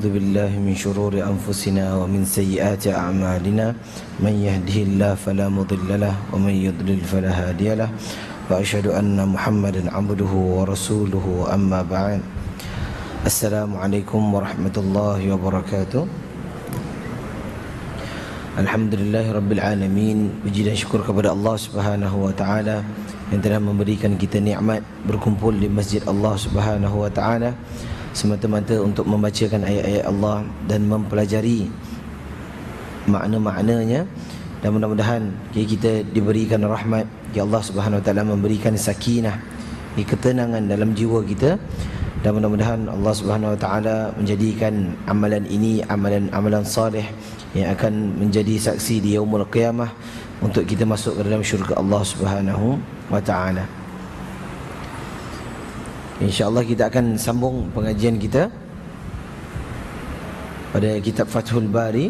أعوذ بالله من شرور أنفسنا ومن سيئات أعمالنا من يهده الله فلا مضل له ومن يضلل فلا هادي له وأشهد أن محمدا عبده ورسوله أما بعد. Assalamualaikum warahmatullahi wabarakatuh. Alhamdulillahirabbil alamin. Puji dan syukur kepada Allah Subhanahu wa taala yang telah memberikan kita nikmat berkumpul di masjid Allah Subhanahu wa taala semata-mata untuk membacakan ayat-ayat Allah dan mempelajari makna-maknanya, dan mudah-mudahan kita diberikan rahmat, ya Allah Subhanahu wa taala memberikan sakinah, ketenangan dalam jiwa kita, dan mudah-mudahan Allah Subhanahu wa taala menjadikan amalan ini amalan saleh yang akan menjadi saksi di yaumul qiyamah untuk kita masuk ke dalam syurga Allah Subhanahu wa taala. InsyaAllah kita akan sambung pengajian kita pada kitab Fathul Bari.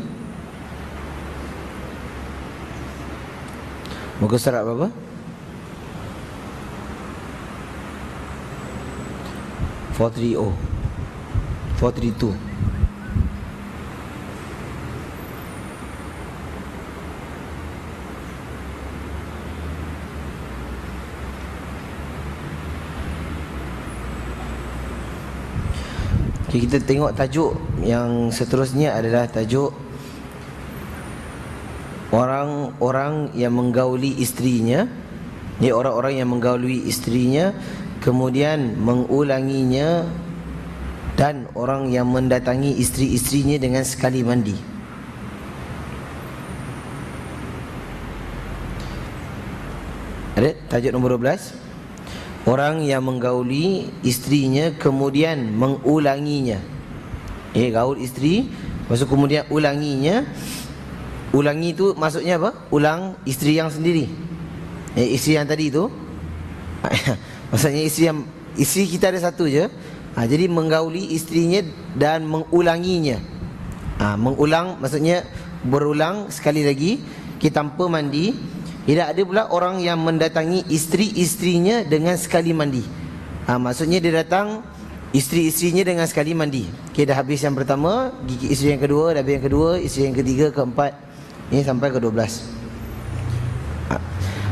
Muka surat berapa? 430 432. Kita tengok tajuk yang seterusnya adalah tajuk orang-orang yang menggauli isterinya. Ini orang-orang yang menggauli isterinya kemudian mengulanginya, dan orang yang mendatangi isteri-isterinya dengan sekali mandi. Ada tajuk nombor 12. Orang yang menggauli isterinya kemudian mengulanginya. Gaul isteri, maksud kemudian ulanginya. Ulangi itu maksudnya apa? Ulang isteri yang sendiri. Isteri yang tadi itu maksudnya isteri kita ada satu je. Jadi menggauli isterinya dan mengulanginya. Mengulang maksudnya berulang sekali lagi, kita tanpa mandi. Tidak ada pula orang yang mendatangi isteri-isterinya dengan sekali mandi. Maksudnya dia datang isteri-isterinya dengan sekali mandi. Dah habis yang pertama, gigit isteri yang kedua, dah habis yang kedua, isteri yang ketiga, keempat, ini sampai ke 12.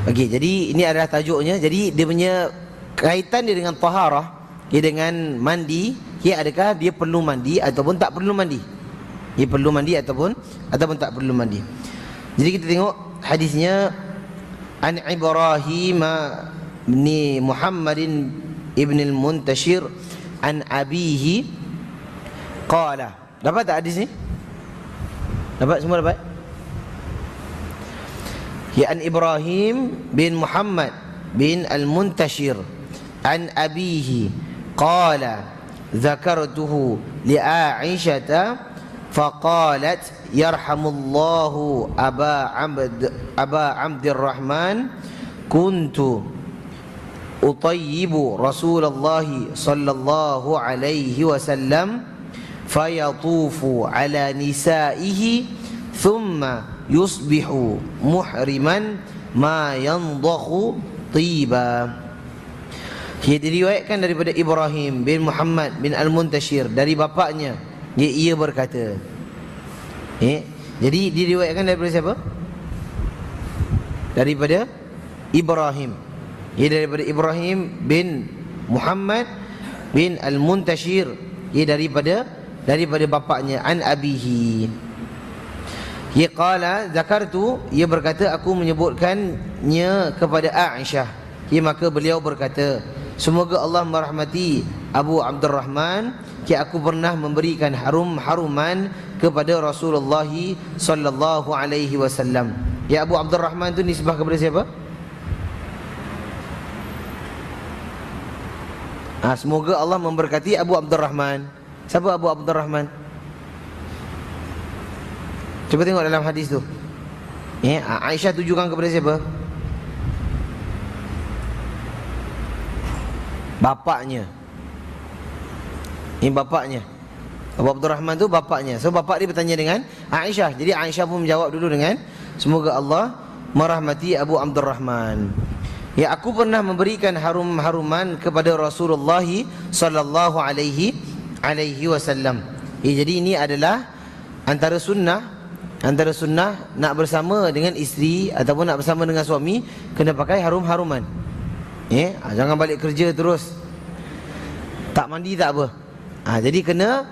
Okey, jadi ini adalah tajuknya. Jadi dia punya kaitan dia dengan taharah, dengan mandi. Adakah dia perlu mandi ataupun tak perlu mandi? Dia perlu mandi ataupun tak perlu mandi. Jadi kita tengok hadisnya. An Ibrahim bin Muhammadin ibn al-Muntashir an abihi qala. Dapat tak hadis ni? Dapat semua dapat? An Ibrahim bin Muhammad bin al-Muntashir an abihi qala zakartuhu li Aisyah faqalat yarhamullahu Aba Abdurrahman kuntu utayyibu Rasulullah sallallahu alaihi wasallam fayatufu ala nisaihi thumma yusbihu muhriman ma yandakhu tiba. Diriwayatkan daripada Ibrahim bin Muhammad bin Al-Muntashir dari bapaknya, ia berkata. Jadi diriwayatkan daripada siapa? Daripada Ibrahim. Daripada Ibrahim bin Muhammad bin Al-Muntashir. Daripada bapaknya, an abihi. Qala zakartu, ia berkata aku menyebutkannya kepada Aisyah. Maka beliau berkata, semoga Allah merahmati Abu Abdurrahman, aku pernah memberikan harum-haruman kepada Rasulullah sallallahu alaihi wasallam. Abu Abdurrahman tu nisbah kepada siapa? Semoga Allah memberkati Abu Abdurrahman. Siapa Abu Abdurrahman? Cuba tengok dalam hadis tu. Aisyah tujukan kepada siapa? Bapaknya. Bapaknya. Abu Abdurrahman tu bapaknya. So bapak dia bertanya dengan Aisyah. Jadi Aisyah pun menjawab dulu dengan semoga Allah merahmati Abu Abdurrahman. Aku pernah memberikan harum-haruman kepada Rasulullah sallallahu alaihi wasallam. Jadi ini adalah antara sunnah nak bersama dengan isteri ataupun nak bersama dengan suami, kena pakai harum-haruman. Jangan balik kerja terus tak mandi tak apa. Jadi kena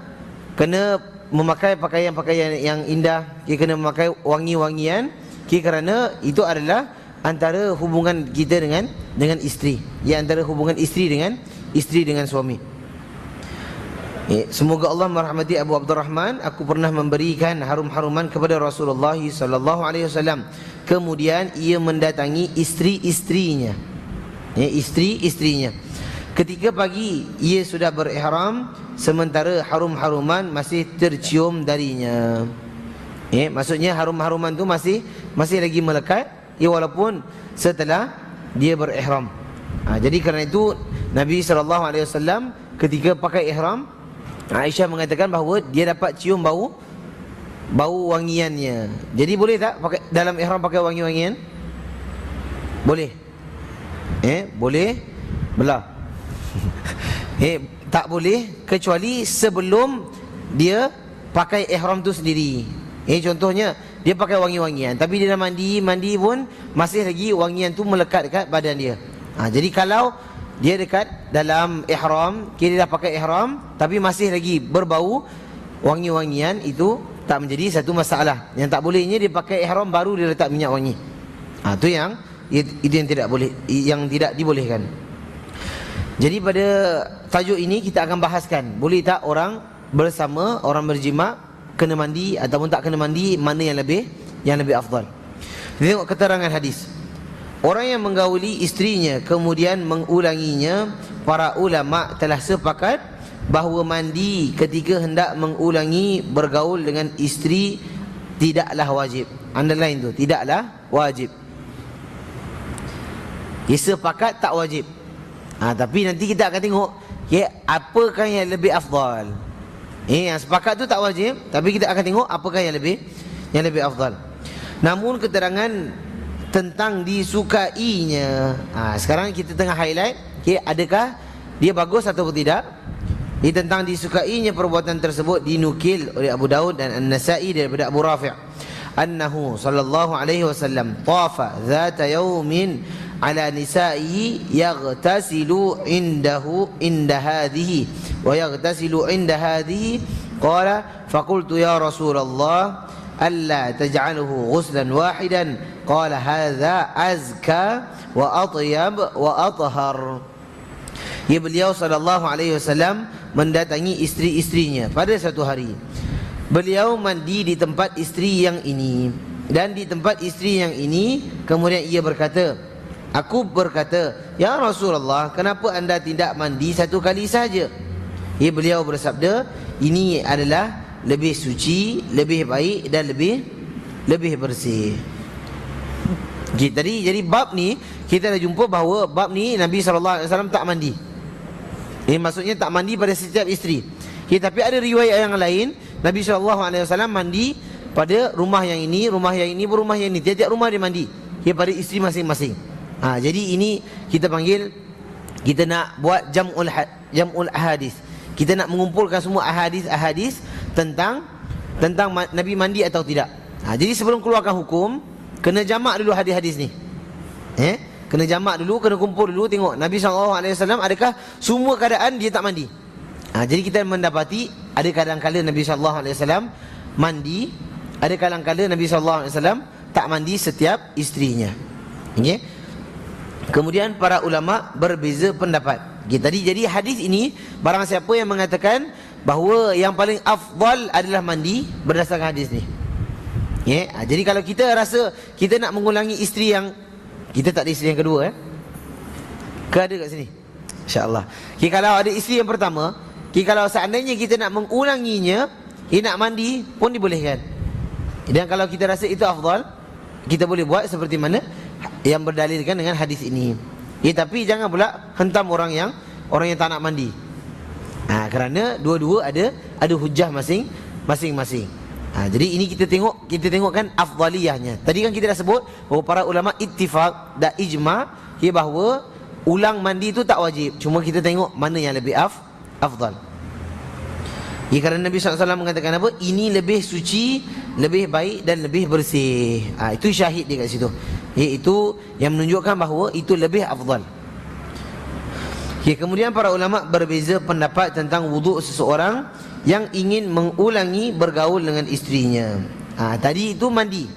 memakai pakaian-pakaian yang indah, kita kena memakai wangi-wangian, kerana itu adalah antara hubungan kita dengan isteri. Antara hubungan isteri dengan suami. Semoga Allah merahmati Abu Abdurrahman. Aku pernah memberikan harum-haruman kepada Rasulullah sallallahu alaihi wasallam. Kemudian ia mendatangi isteri-isterinya. Isteri-isterinya. Ketika pagi ia sudah berihram, sementara harum-haruman masih tercium darinya. Maksudnya harum-haruman tu masih lagi melekat, walaupun setelah dia berihram. Jadi kerana itu Nabi sallallahu alaihi wasallam ketika pakai ihram, Aisyah mengatakan bahawa dia dapat cium bau wangiannya. Jadi boleh tak pakai dalam ihram pakai wangi-wangian? Boleh. Boleh belah. Tak boleh kecuali sebelum dia pakai ihram tu sendiri. Contohnya dia pakai wangi-wangian, tapi dia dah mandi pun masih lagi wangian tu melekat dekat badan dia. Jadi kalau dia dekat dalam ihram, dia dah pakai ihram tapi masih lagi berbau wangi-wangian, itu tak menjadi satu masalah. Yang tak bolehnya dia pakai ihram baru dia letak minyak wangi. Itu yang tidak boleh, yang tidak dibolehkan. Jadi pada tajuk ini kita akan bahaskan, boleh tak orang bersama, orang berjima kena mandi ataupun tak kena mandi, mana yang lebih afdal. Kita tengok keterangan hadis. Orang yang menggauli isterinya kemudian mengulanginya, para ulama telah sepakat bahawa mandi ketika hendak mengulangi bergaul dengan isteri tidaklah wajib. Underline tu, tidaklah wajib. Sepakat tak wajib. Tapi nanti kita akan tengok apakah yang lebih afdal. Yang sepakat tu tak wajib, tapi kita akan tengok apakah yang lebih afdal. Namun keterangan tentang disukainya, sekarang kita tengah highlight, adakah dia bagus atau tidak. Tentang disukainya perbuatan tersebut dinukil oleh Abu Daud dan An-Nasa'i daripada Abu Rafi' annahu sallallahu alaihi wasallam tafa dhata yawmin ala nisa'i yaghtasilu inda hadhihi wa yaghtasilu inda hadhihi, qala faqultu ya Rasulullah alla taj'aluhu ghuslan wahidan, qala hadza azka wa atyab wa athhar. Beliau sallallahu alaihi wasallam mendatangi isteri-isterinya pada satu hari. Beliau mandi di tempat isteri yang ini, dan di tempat isteri yang ini kemudian ia berkata, aku berkata, ya Rasulullah, kenapa anda tidak mandi satu kali saja? Beliau bersabda, ini adalah lebih suci, lebih baik dan lebih bersih. Jadi bab ni kita dah jumpa bahawa bab ni Nabi SAW tak mandi. Maksudnya tak mandi pada setiap isteri. Tapi ada riwayat yang lain, Nabi SAW mandi pada rumah yang ini, rumah yang ini, rumah yang ini. Tiap-tiap rumah dia mandi pada isteri masing-masing. Jadi ini kita panggil, kita nak buat jam'ul ahadis. Kita nak mengumpulkan semua ahadis tentang Nabi mandi atau tidak. Jadi sebelum keluarkan hukum, kena jamak dulu hadis-hadis ni. Kena jamak dulu, kena kumpul dulu, tengok Nabi SAW adakah semua keadaan dia tak mandi. Jadi kita mendapati ada kadang-kala Nabi SAW mandi, ada kadang-kala Nabi SAW tak mandi setiap isterinya. Kemudian para ulama berbeza pendapat. Jadi hadis ini, barang siapa yang mengatakan bahawa yang paling afdal adalah mandi berdasarkan hadis ni. Jadi kalau kita rasa kita nak mengulangi isteri yang, kita tak ada isteri yang kedua ke ada kat sini? InsyaAllah. Kalau ada isteri yang pertama, kalau seandainya kita nak mengulanginya, nak mandi pun dibolehkan. Dan kalau kita rasa itu afdal, kita boleh buat seperti mana yang berdalilkan dengan hadis ini. Tapi jangan pula hentam orang yang tak nak mandi. Kerana dua-dua ada hujah masing-masing. Jadi ini kita tengokkan afdaliyahnya. Tadi kan kita dah sebut bahawa para ulama ittifaq dan ijma' bahawa ulang mandi itu tak wajib. Cuma kita tengok mana yang lebih afdal. Ya, kerana Nabi SAW mengatakan apa? Ini lebih suci, lebih baik dan lebih bersih. Itu syahid dia kat situ. Itu yang menunjukkan bahawa itu lebih afdal. Kemudian para ulama berbeza pendapat tentang wuduk seseorang yang ingin mengulangi bergaul dengan isterinya. Tadi itu mandi.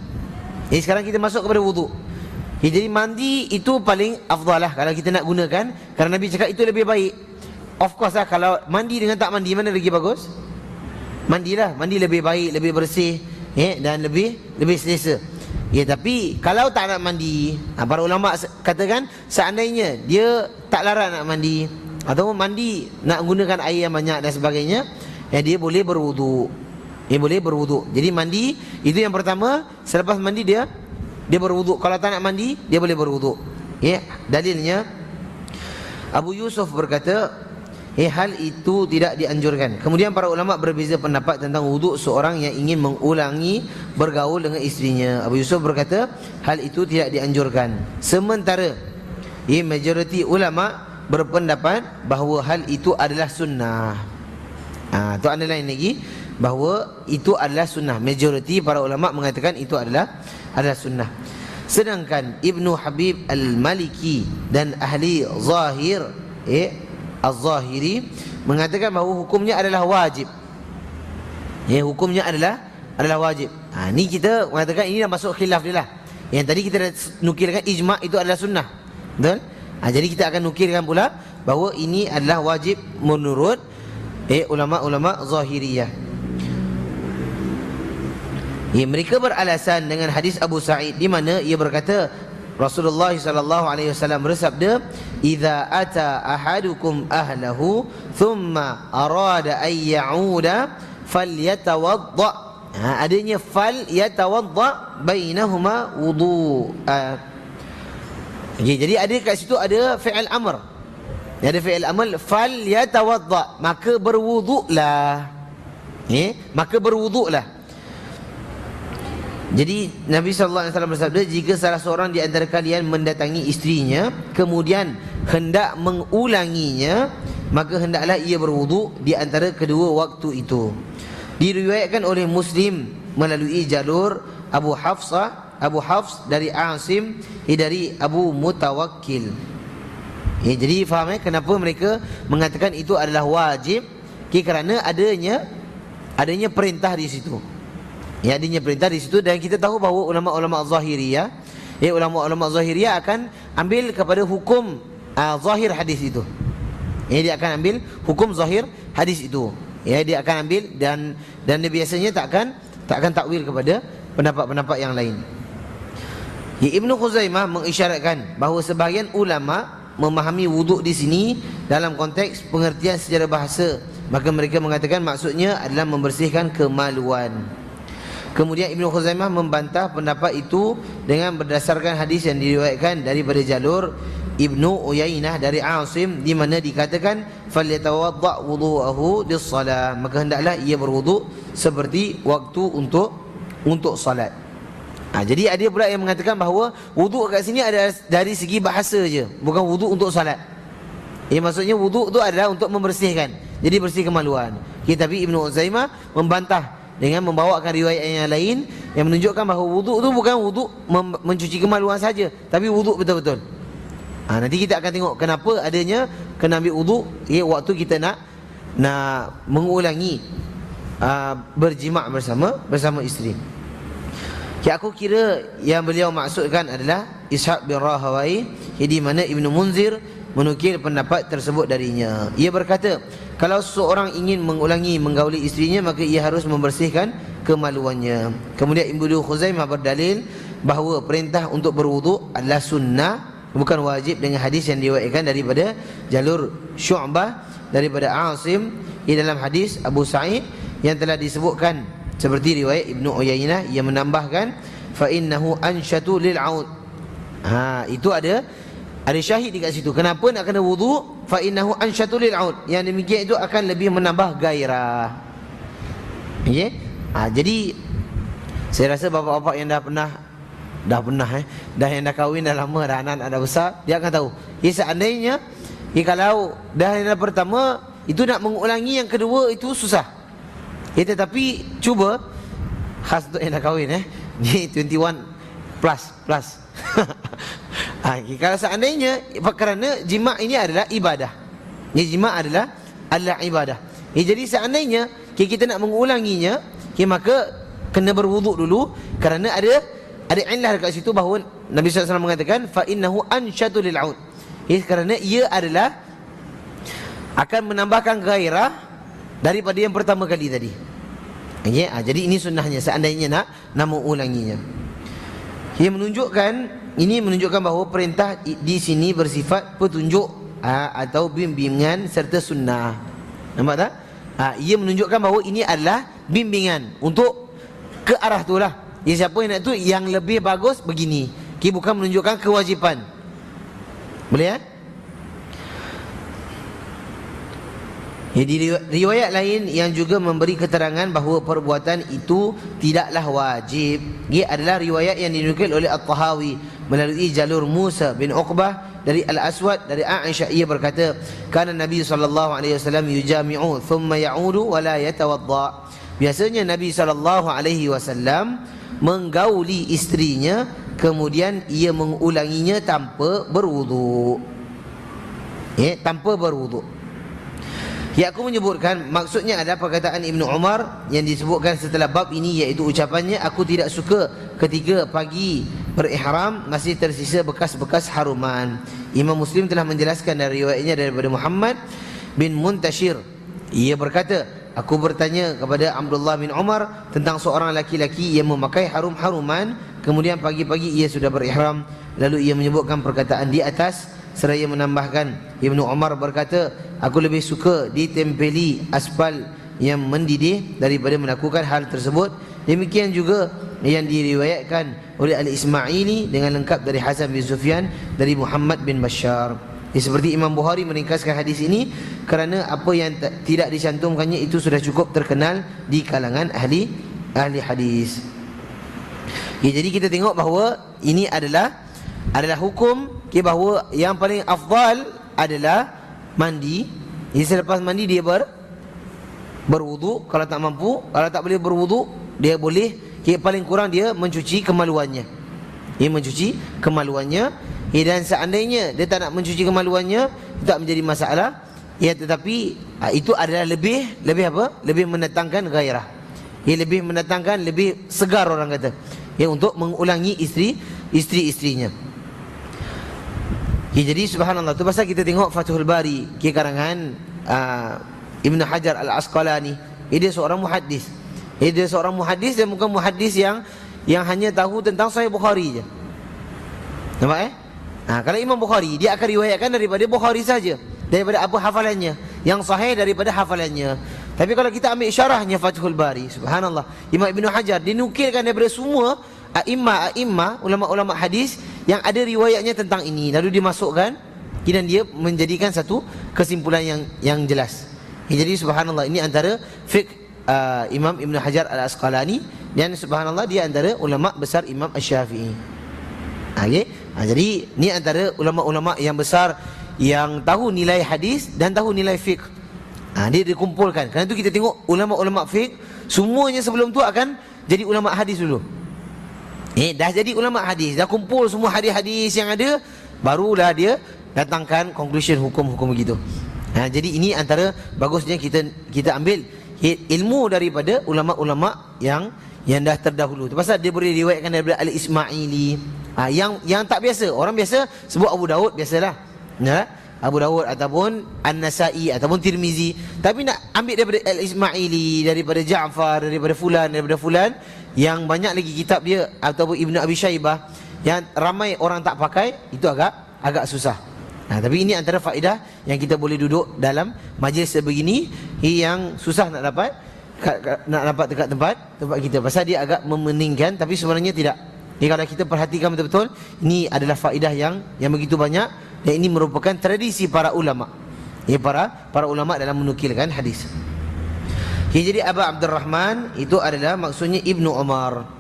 Sekarang kita masuk kepada wuduk. Jadi mandi itu paling afdal lah kalau kita nak gunakan, kerana Nabi cakap itu lebih baik. Of course lah, kalau mandi dengan tak mandi, mana lagi bagus? Mandilah, mandi lebih baik, lebih bersih, dan lebih selesa. Tapi kalau tak nak mandi, para ulama katakan seandainya dia tak larat nak mandi, atau mandi nak gunakan air yang banyak dan sebagainya, dia boleh berwuduk. Boleh berwuduk. Jadi mandi itu yang pertama. Selepas mandi dia berwuduk. Kalau tak nak mandi, dia boleh berwuduk. Dalilnya Abu Yusuf berkata, hal itu tidak dianjurkan. Kemudian para ulama berbeza pendapat tentang wuduk seorang yang ingin mengulangi bergaul dengan isterinya. Abu Yusuf berkata, hal itu tidak dianjurkan. Sementara majoriti ulama berpendapat bahawa hal itu adalah sunnah. Tu underline lagi, bahawa itu adalah sunnah. Majoriti para ulama mengatakan itu adalah sunnah. Sedangkan Ibnu Habib Al-Maliki dan ahli Zahir, Az-Zahiri mengatakan bahawa hukumnya adalah wajib. Hukumnya adalah wajib. Ni kita mengatakan ini dah masuk khilaf dia lah. Yang tadi kita dah nukilkan ijma' itu adalah sunnah. Betul? Jadi kita akan nukilkan pula bahawa ini adalah wajib menurut ulama-ulama Zahiriyah. Mereka beralasan dengan hadis Abu Sa'id, di mana ia berkata, Rasulullah SAW bersabda, "Idza ata ahadukum ahlahu thumma arada an ya'uda falyatawadda." Adanya falyatawadda bainahuma wudu. Jadi ada kat situ ada fi'il amr. Ada fi'il amr, falyatawadda, maka berwuduklah. Maka berwuduklah. Jadi Nabi SAW bersabda, jika salah seorang di antara kalian mendatangi isterinya kemudian hendak mengulanginya, maka hendaklah ia berwuduk di antara kedua waktu itu. Diriwayatkan oleh Muslim melalui jalur Abu Hafs dari Asim dari Abu Mutawakkil. Jadi faham kenapa mereka mengatakan itu adalah wajib? Kerana adanya perintah di situ. Adanya perintah di situ, dan kita tahu bahawa ulama-ulama Zahiriyah, ulama-ulama Zahiriyah akan ambil kepada hukum zahir hadis itu. Dia akan ambil hukum zahir hadis itu. Dia akan ambil dan dia biasanya tak akan takwil kepada pendapat-pendapat yang lain. Ibnu Khuzaimah mengisyaratkan bahawa sebahagian ulama memahami wuduk di sini dalam konteks pengertian secara bahasa, maka mereka mengatakan maksudnya adalah membersihkan kemaluan. Kemudian Ibnu Khuzaimah membantah pendapat itu dengan berdasarkan hadis yang diriwayatkan daripada jalur Ibnu Uyainah dari Asim, di mana dikatakan falyatawadda wudu'ahu lis-salah, maka hendaklah ia berwuduk seperti waktu untuk salat. Jadi ada pula yang mengatakan bahawa wuduk kat sini ada dari segi bahasa je, bukan wuduk untuk salat. Maksudnya wuduk tu adalah untuk membersihkan, jadi bersih kemaluan. Tapi Ibnu Uzaimah membantah dengan membawakan riwayat yang lain yang menunjukkan bahawa wuduk tu bukan wuduk mencuci kemaluan saja, tapi wuduk betul-betul. Nanti kita akan tengok kenapa adanya kena ambil wuduk waktu kita nak mengulangi berjima' bersama isteri. Aku kira yang beliau maksudkan adalah Ishaq bin Rahawai, di mana Ibnu Munzir menukil pendapat tersebut darinya. Ia berkata, kalau seseorang ingin mengulangi menggauli isterinya, maka ia harus membersihkan kemaluannya. Kemudian Ibnu Khuzaimah berdalil bahawa perintah untuk berwuduk adalah sunnah, bukan wajib, dengan hadis yang diriwayatkan daripada jalur Syu'bah daripada Asim dalam hadis Abu Sa'id yang telah disebutkan, seperti riwayat Ibnu Uyainah yang menambahkan fa innahu anshatu lil 'aud. Itu ada syahid di kat situ. Kenapa nak kena wuduk? Fa innahu anshatu lil 'aud. Yang demikian itu akan lebih menambah gairah. Jadi saya rasa bapa-bapa yang dah yang dah kahwin dah lama, dah anak dah besar, dia akan tahu. Seandainya kalau dah yang pertama itu nak mengulangi yang kedua itu susah. Tetapi cuba khas untuk yang dah kahwin ni 21 plus. Kalau seandainya kerana jima' ini adalah ibadah. Jima' adalah ibadah. Jadi seandainya kita nak mengulanginya, maka kena berwuduk dulu, kerana ada illah dekat situ bahawa Nabi SAW mengatakan fa innahu ansyatu lil 'aud. Kerana ia adalah akan menambahkan gairah daripada yang pertama kali tadi. Jadi ini sunnahnya seandainya nak mengulanginya. Ini menunjukkan bahawa perintah di sini bersifat petunjuk atau bimbingan serta sunnah. Nampak tak? Ia menunjukkan bahawa ini adalah bimbingan untuk ke arah itulah. Siapa yang nak tu yang lebih bagus begini. Bukan menunjukkan kewajipan. Boleh Di riwayat lain yang juga memberi keterangan bahawa perbuatan itu tidaklah wajib. Ia adalah riwayat yang dinukil oleh At-Tahawi melalui jalur Musa bin Uqbah dari Al-Aswad dari Aisyah. Ia berkata, "Kana Nabi sallallahu alaihi wasallam yujami'u thumma ya'udu wa la yatawadda." Biasanya Nabi sallallahu alaihi wasallam menggauli isterinya, kemudian ia mengulanginya tanpa berwuduk. Tanpa berwuduk. Aku menyebutkan maksudnya adalah perkataan Ibnu Umar yang disebutkan setelah bab ini, iaitu ucapannya, "Aku tidak suka ketika pagi berihram masih tersisa bekas-bekas haruman." Imam Muslim telah menjelaskan dari riwayatnya daripada Muhammad bin Muntashir. Ia berkata, "Aku bertanya kepada Abdullah bin Umar tentang seorang laki-laki yang memakai harum-haruman, kemudian pagi-pagi ia sudah berihram." Lalu ia menyebutkan perkataan di atas seraya menambahkan, Ibnu Umar berkata, "Aku lebih suka ditempeli aspal yang mendidih daripada melakukan hal tersebut." Demikian juga yang diriwayatkan oleh Al-Ismaili dengan lengkap dari Hasan bin Sufyan dari Muhammad bin Bashar. Seperti Imam Bukhari meringkaskan hadis ini kerana apa yang tidak dicantumkannya itu sudah cukup terkenal di kalangan ahli hadis. Jadi kita tengok bahawa ini adalah hukum bahawa yang paling afdal adalah mandi. Jadi selepas mandi dia berwuduk. Kalau tak mampu, kalau tak boleh berwuduk, dia boleh paling kurang dia mencuci kemaluannya. Dan seandainya dia tak nak mencuci kemaluannya, tak menjadi masalah. Tetapi itu adalah lebih mendatangkan gairah. Lebih mendatangkan, lebih segar orang kata. Untuk mengulangi isteri-isterinya. Jadi subhanallah, tu pasal kita tengok Fathul Bari karangan Ibn Hajar Al-Asqalani. Dia seorang muhaddis. Dia seorang muhaddis dan bukan muhaddis yang hanya tahu tentang Sahih Bukhari je. Nampak kalau Imam Bukhari, dia akan riwayatkan daripada Bukhari saja, daripada apa hafalannya, yang sahih daripada hafalannya. Tapi kalau kita ambil syarahnya Fathul Bari, subhanallah, Imam Ibn Hajar dinukilkan daripada semua a'imah, ulama-ulama hadis yang ada riwayatnya tentang ini, lalu dimasukkan dan dia menjadikan satu kesimpulan yang jelas. Jadi subhanallah, ini antara fiqh Imam Ibn Hajar Al-Asqalani, dan subhanallah dia antara ulama besar Imam Asy-Syafi'i. Jadi ni antara ulama-ulama yang besar yang tahu nilai hadis dan tahu nilai fiqh. Dia dikumpulkan. Kerana itu kita tengok ulama-ulama fiqh semuanya sebelum tu akan jadi ulama hadis dulu. Dah jadi ulama hadis, dah kumpul semua hadis-hadis yang ada, barulah dia datangkan conclusion hukum-hukum begitu. Jadi ini antara bagusnya kita ambil ilmu daripada ulama-ulama yang dah terdahulu. Pasal dia boleh riwayatkan daripada Al-Ismaili. Yang tak biasa, orang biasa sebut Abu Daud biasalah. Abu Daud ataupun An-Nasai ataupun Tirmizi. Tapi nak ambil daripada Al-Ismaili, daripada Ja'far, daripada fulan, yang banyak lagi kitab dia, ataupun Ibnu Abi Syaibah yang ramai orang tak pakai, itu agak susah. Tapi ini antara faedah yang kita boleh duduk dalam majlis sebegini yang susah nak dapat dekat tempat kita, pasal dia agak memeningkan, tapi sebenarnya tidak. Jadi kalau kita perhatikan betul-betul, ini adalah faedah yang begitu banyak, dan ini merupakan tradisi para ulama. Para ulama dalam menukilkan hadis. Jadi Aba Abdurrahman itu adalah maksudnya Ibnu Umar.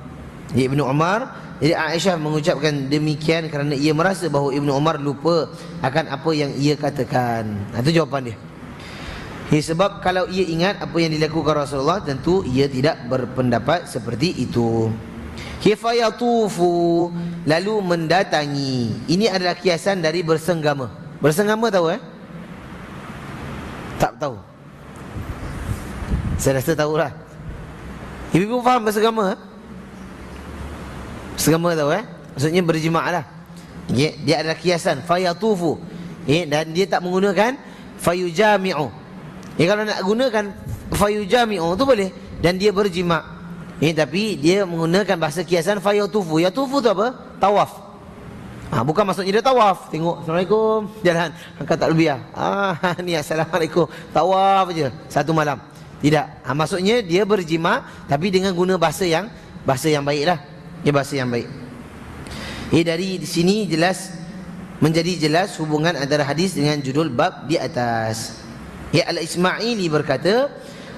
Jadi Aisyah mengucapkan demikian kerana ia merasa bahawa Ibnu Umar lupa akan apa yang ia katakan. Itu jawapan dia. Sebab kalau ia ingat apa yang dilakukan Rasulullah, tentu ia tidak berpendapat seperti itu. Fayatufu, lalu mendatangi. Ini adalah kiasan dari bersenggama. Bersenggama tahu tak tahu? Saya rasa tahulah. Ibu faham bersenggama? Bersenggama tahu maksudnya berjima' lah. Dia adalah kiasan fayatufu. Dan dia tak menggunakan fayujami'u. Kalau nak gunakan fayujami'u tu boleh, dan dia berjima'. Tapi dia menggunakan bahasa kiasan fayatufu. Yatufu tu apa? Tawaf. Bukan maksudnya dia tawaf. Tengok, Assalamualaikum, jalan, angkat takbir. Ni Assalamualaikum, tawaf je satu malam. Tidak. Maksudnya dia berjima' tapi dengan guna bahasa yang baiklah. Bahasa yang baik. Dari sini menjadi jelas hubungan antara hadis dengan judul bab di atas. Al-Ismaili berkata,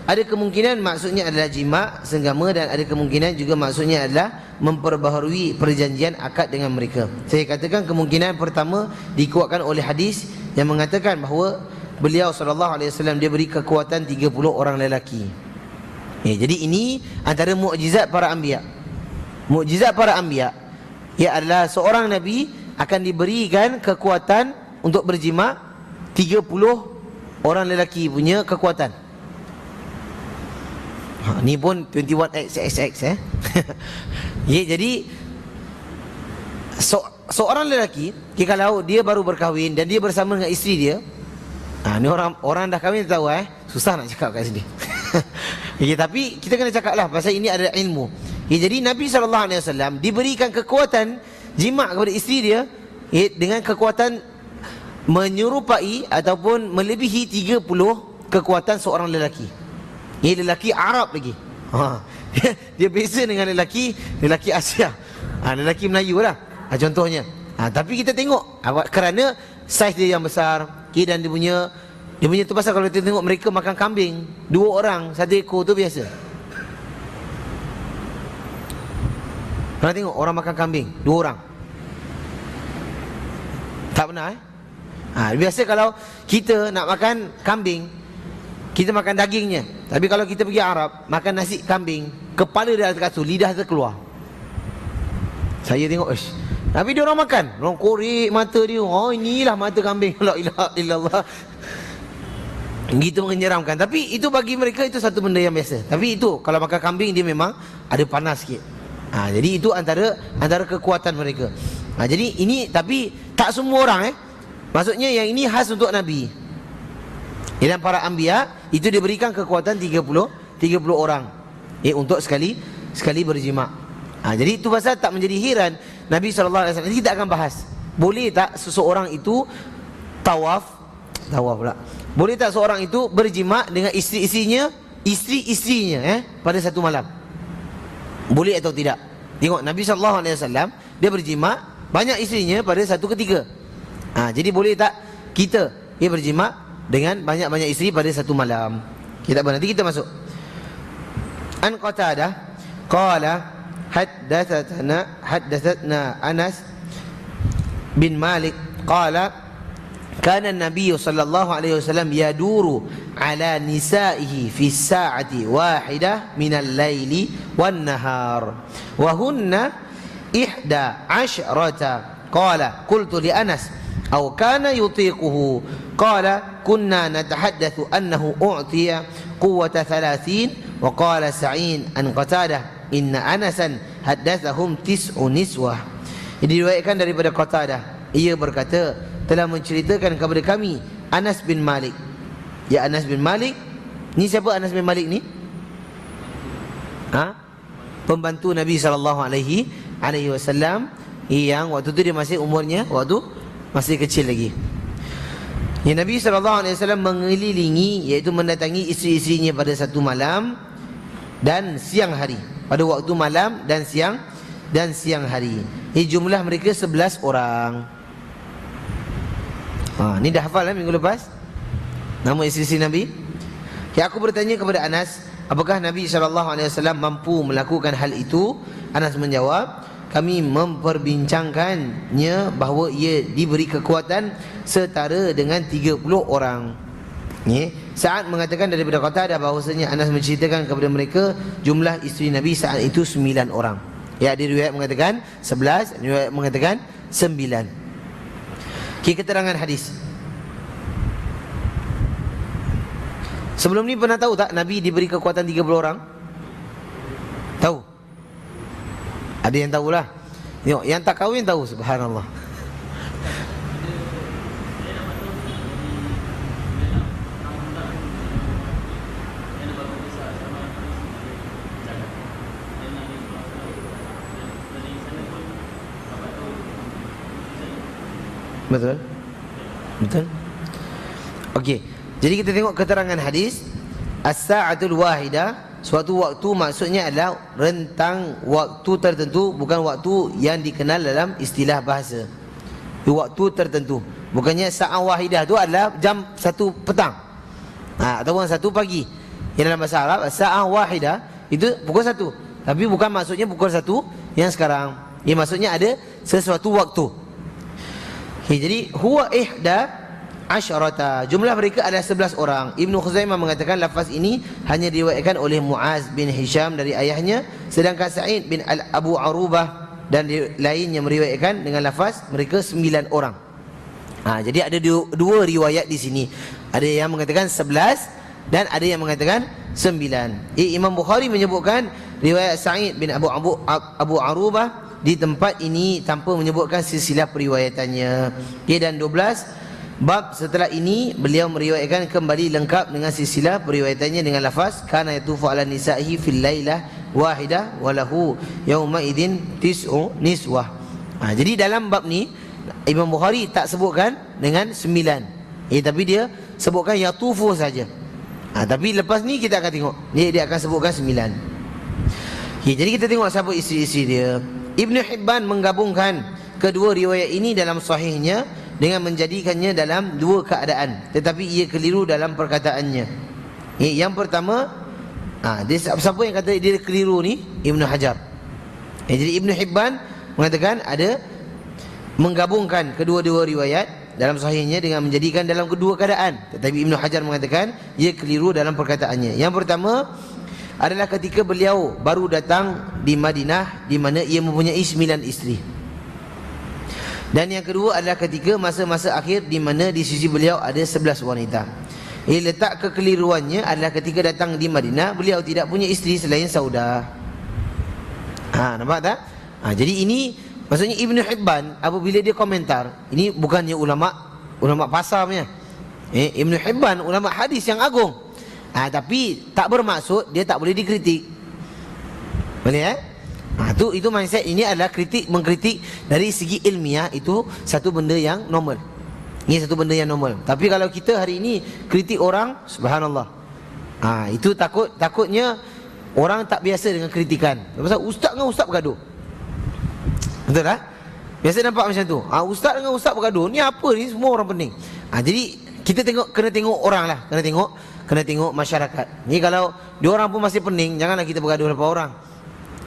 ada kemungkinan maksudnya adalah jima', senggama, dan ada kemungkinan juga maksudnya adalah memperbaharui perjanjian akad dengan mereka. Saya katakan kemungkinan pertama dikuatkan oleh hadis yang mengatakan bahawa beliau SAW dia beri kekuatan 30 orang lelaki. Jadi ini antara mukjizat para anbiya. Mukjizat para anbiya adalah seorang nabi akan diberikan kekuatan untuk berjima' 30 orang lelaki punya kekuatan. Ni pun 21xxx jadi seorang lelaki kalau dia baru berkahwin dan dia bersama dengan isteri dia, ni orang dah kahwin tahu susah nak cakap kat sini. Tapi kita kena cakap lah pasal ini adalah ilmu. Jadi Nabi SAW diberikan kekuatan jima' kepada isteri dia dengan kekuatan menyerupai ataupun melebihi 30 kekuatan seorang lelaki. Ini lelaki Arab lagi. Dia beza dengan lelaki Asia. Lelaki Melayu lah contohnya. Tapi kita tengok kerana saiz dia yang besar, dan dia punya tu pasal kalau kita tengok mereka makan kambing 2 orang 1 ekor tu biasa. Pernah tengok orang makan kambing 2 orang? Tak pernah biasa kalau kita nak makan kambing, kita makan dagingnya. Tapi kalau kita pergi Arab, makan nasi kambing, kepala dia dekat tu, lidah terkeluar. Saya tengok, tapi dia orang makan, orang korek mata dia. Inilah mata kambing. La ilaha illallah. Gitu menyeramkan. Tapi itu bagi mereka itu satu benda yang biasa. Tapi itu kalau makan kambing dia memang ada panas sikit. Jadi itu antara kekuatan mereka. Jadi ini, tapi tak semua orang maksudnya yang ini khas untuk Nabi. Dan para anbiya itu diberikan kekuatan 30 orang untuk sekali berjima'. Jadi itu pasal tak menjadi heran Nabi SAW. Kita akan bahas, boleh tak seseorang itu tawaf pula, boleh tak seorang itu berjima' dengan isteri-isterinya pada satu malam? Boleh atau tidak? Tengok Nabi SAW dia berjima' banyak isterinya pada satu ketika. Jadi boleh tak kita berjima' dengan banyak-banyak isteri pada satu malam? Nanti kita masuk. An Qatadah qala haddathatna Anas bin Malik qala kana an-nabiy sallallahu alaihi wasallam yaduru ala nisaihi fi sa'ati wahidah min al-laili wan nahar wa hunna 11 qala qultu li Anas aw kana yutiquhu qala kunna natahaddatsu annahu u'tiya quwwata 30 wa qala Sa'id an Qatadah inna Anasan haddatsahum 9 niswah. Diriwayatkan daripada Qatadah, ia berkata telah menceritakan kepada kami Anas bin Malik. Anas bin Malik ni siapa? Anas bin Malik ni pembantu Nabi SAW yang waktu tu dia masih umurnya masih kecil lagi. Nabi SAW mengelilingi, iaitu mendatangi isteri-isterinya pada satu malam dan siang hari, pada waktu malam dan siang hari. Jumlah mereka 11 orang. Ni dah hafal minggu lepas nama isteri-isteri Nabi. Aku bertanya kepada Anas, apakah Nabi SAW mampu melakukan hal itu? Anas menjawab, kami memperbincangkannya bahawa ia diberi kekuatan setara dengan 30 orang. Sa'ad mengatakan daripada Qatadah bahawasanya Anas menceritakan kepada mereka jumlah isteri Nabi saat itu 9 orang. Ya, ada riwayat mengatakan 11, riwayat mengatakan 9. Okay, keterangan hadis. Sebelum ni pernah tahu tak Nabi diberi kekuatan 30 orang? Tahu? Ada yang tahulah. Tengok, yang tak kahwin tahu, subhanallah. Betul? Betul? Okey. Jadi kita tengok keterangan hadis. As-sa'atul wahidah, suatu waktu maksudnya adalah rentang waktu tertentu, bukan waktu yang dikenal dalam istilah bahasa. Waktu tertentu. Bukannya sa'ah wahidah tu adalah jam 1 petang. Ataupun 1 pagi. Yang dalam bahasa Arab, sa'ah wahidah itu pukul 1. Tapi bukan maksudnya pukul 1 yang sekarang. Ia maksudnya ada sesuatu waktu. Okay, jadi huwa ihda asyarata, jumlah mereka adalah 11 orang. Ibnu Khuzaimah mengatakan lafaz ini hanya diriwayatkan oleh Muaz bin Hisham dari ayahnya, sedangkan Sa'id bin Abu Arubah dan lainnya meriwayatkan dengan lafaz mereka 9 orang. Jadi ada dua riwayat di sini. Ada yang mengatakan 11 dan ada yang mengatakan 9. Imam Bukhari menyebutkan riwayat Sa'id bin Abu Arubah di tempat ini tanpa menyebutkan silsilah periwayatannya. Dan 12 bab setelah ini beliau meriwayatkan kembali lengkap dengan silsilah periwayatannya dengan lafaz kana yatufu ala nisa'ihi fil lailah wahidah walahu yauma idzin tis'u niswah. Jadi dalam bab ni Imam Bukhari tak sebutkan dengan 9. Tapi dia sebutkan yatufu saja. Tapi lepas ni kita akan tengok dia akan sebutkan 9. Jadi kita tengok siapa isteri-isteri dia. Ibnu Hibban menggabungkan kedua riwayat ini dalam sahihnya dengan menjadikannya dalam dua keadaan, tetapi ia keliru dalam perkataannya. Yang pertama, siapa yang kata dia keliru ni? Ibnu Hajar. Jadi Ibnu Hibban mengatakan ada menggabungkan kedua-dua riwayat dalam sahihnya dengan menjadikan dalam kedua keadaan, tetapi Ibnu Hajar mengatakan ia keliru dalam perkataannya. Yang pertama adalah ketika beliau baru datang di Madinah, di mana ia mempunyai 9 isteri. Dan yang kedua adalah ketika masa-masa akhir, di mana di sisi beliau ada 11 wanita. Letak kekeliruannya adalah ketika datang di Madinah, beliau tidak punya isteri selain Saudah. Nampak tak? Jadi ini maksudnya Ibnu Hibban apabila dia komentar, ini bukannya ulama pasar punya. Ibnu Hibban ulama hadis yang agung. Tapi tak bermaksud dia tak boleh dikritik. Boleh itu mindset ini adalah mengkritik dari segi ilmiah, itu satu benda yang normal. Ini satu benda yang normal. Tapi kalau kita hari ini kritik orang, subhanallah. Itu takutnya orang tak biasa dengan kritikan. Pasal ustaz dengan ustaz bergaduh. Betul tak? Biasa nampak macam tu. Ustaz dengan ustaz bergaduh. Ni apa ni, semua orang pening. Jadi kita kena tengok orang lah, kena tengok masyarakat. Ni kalau dia orang pun masih pening, janganlah kita bergaduh dengan orang.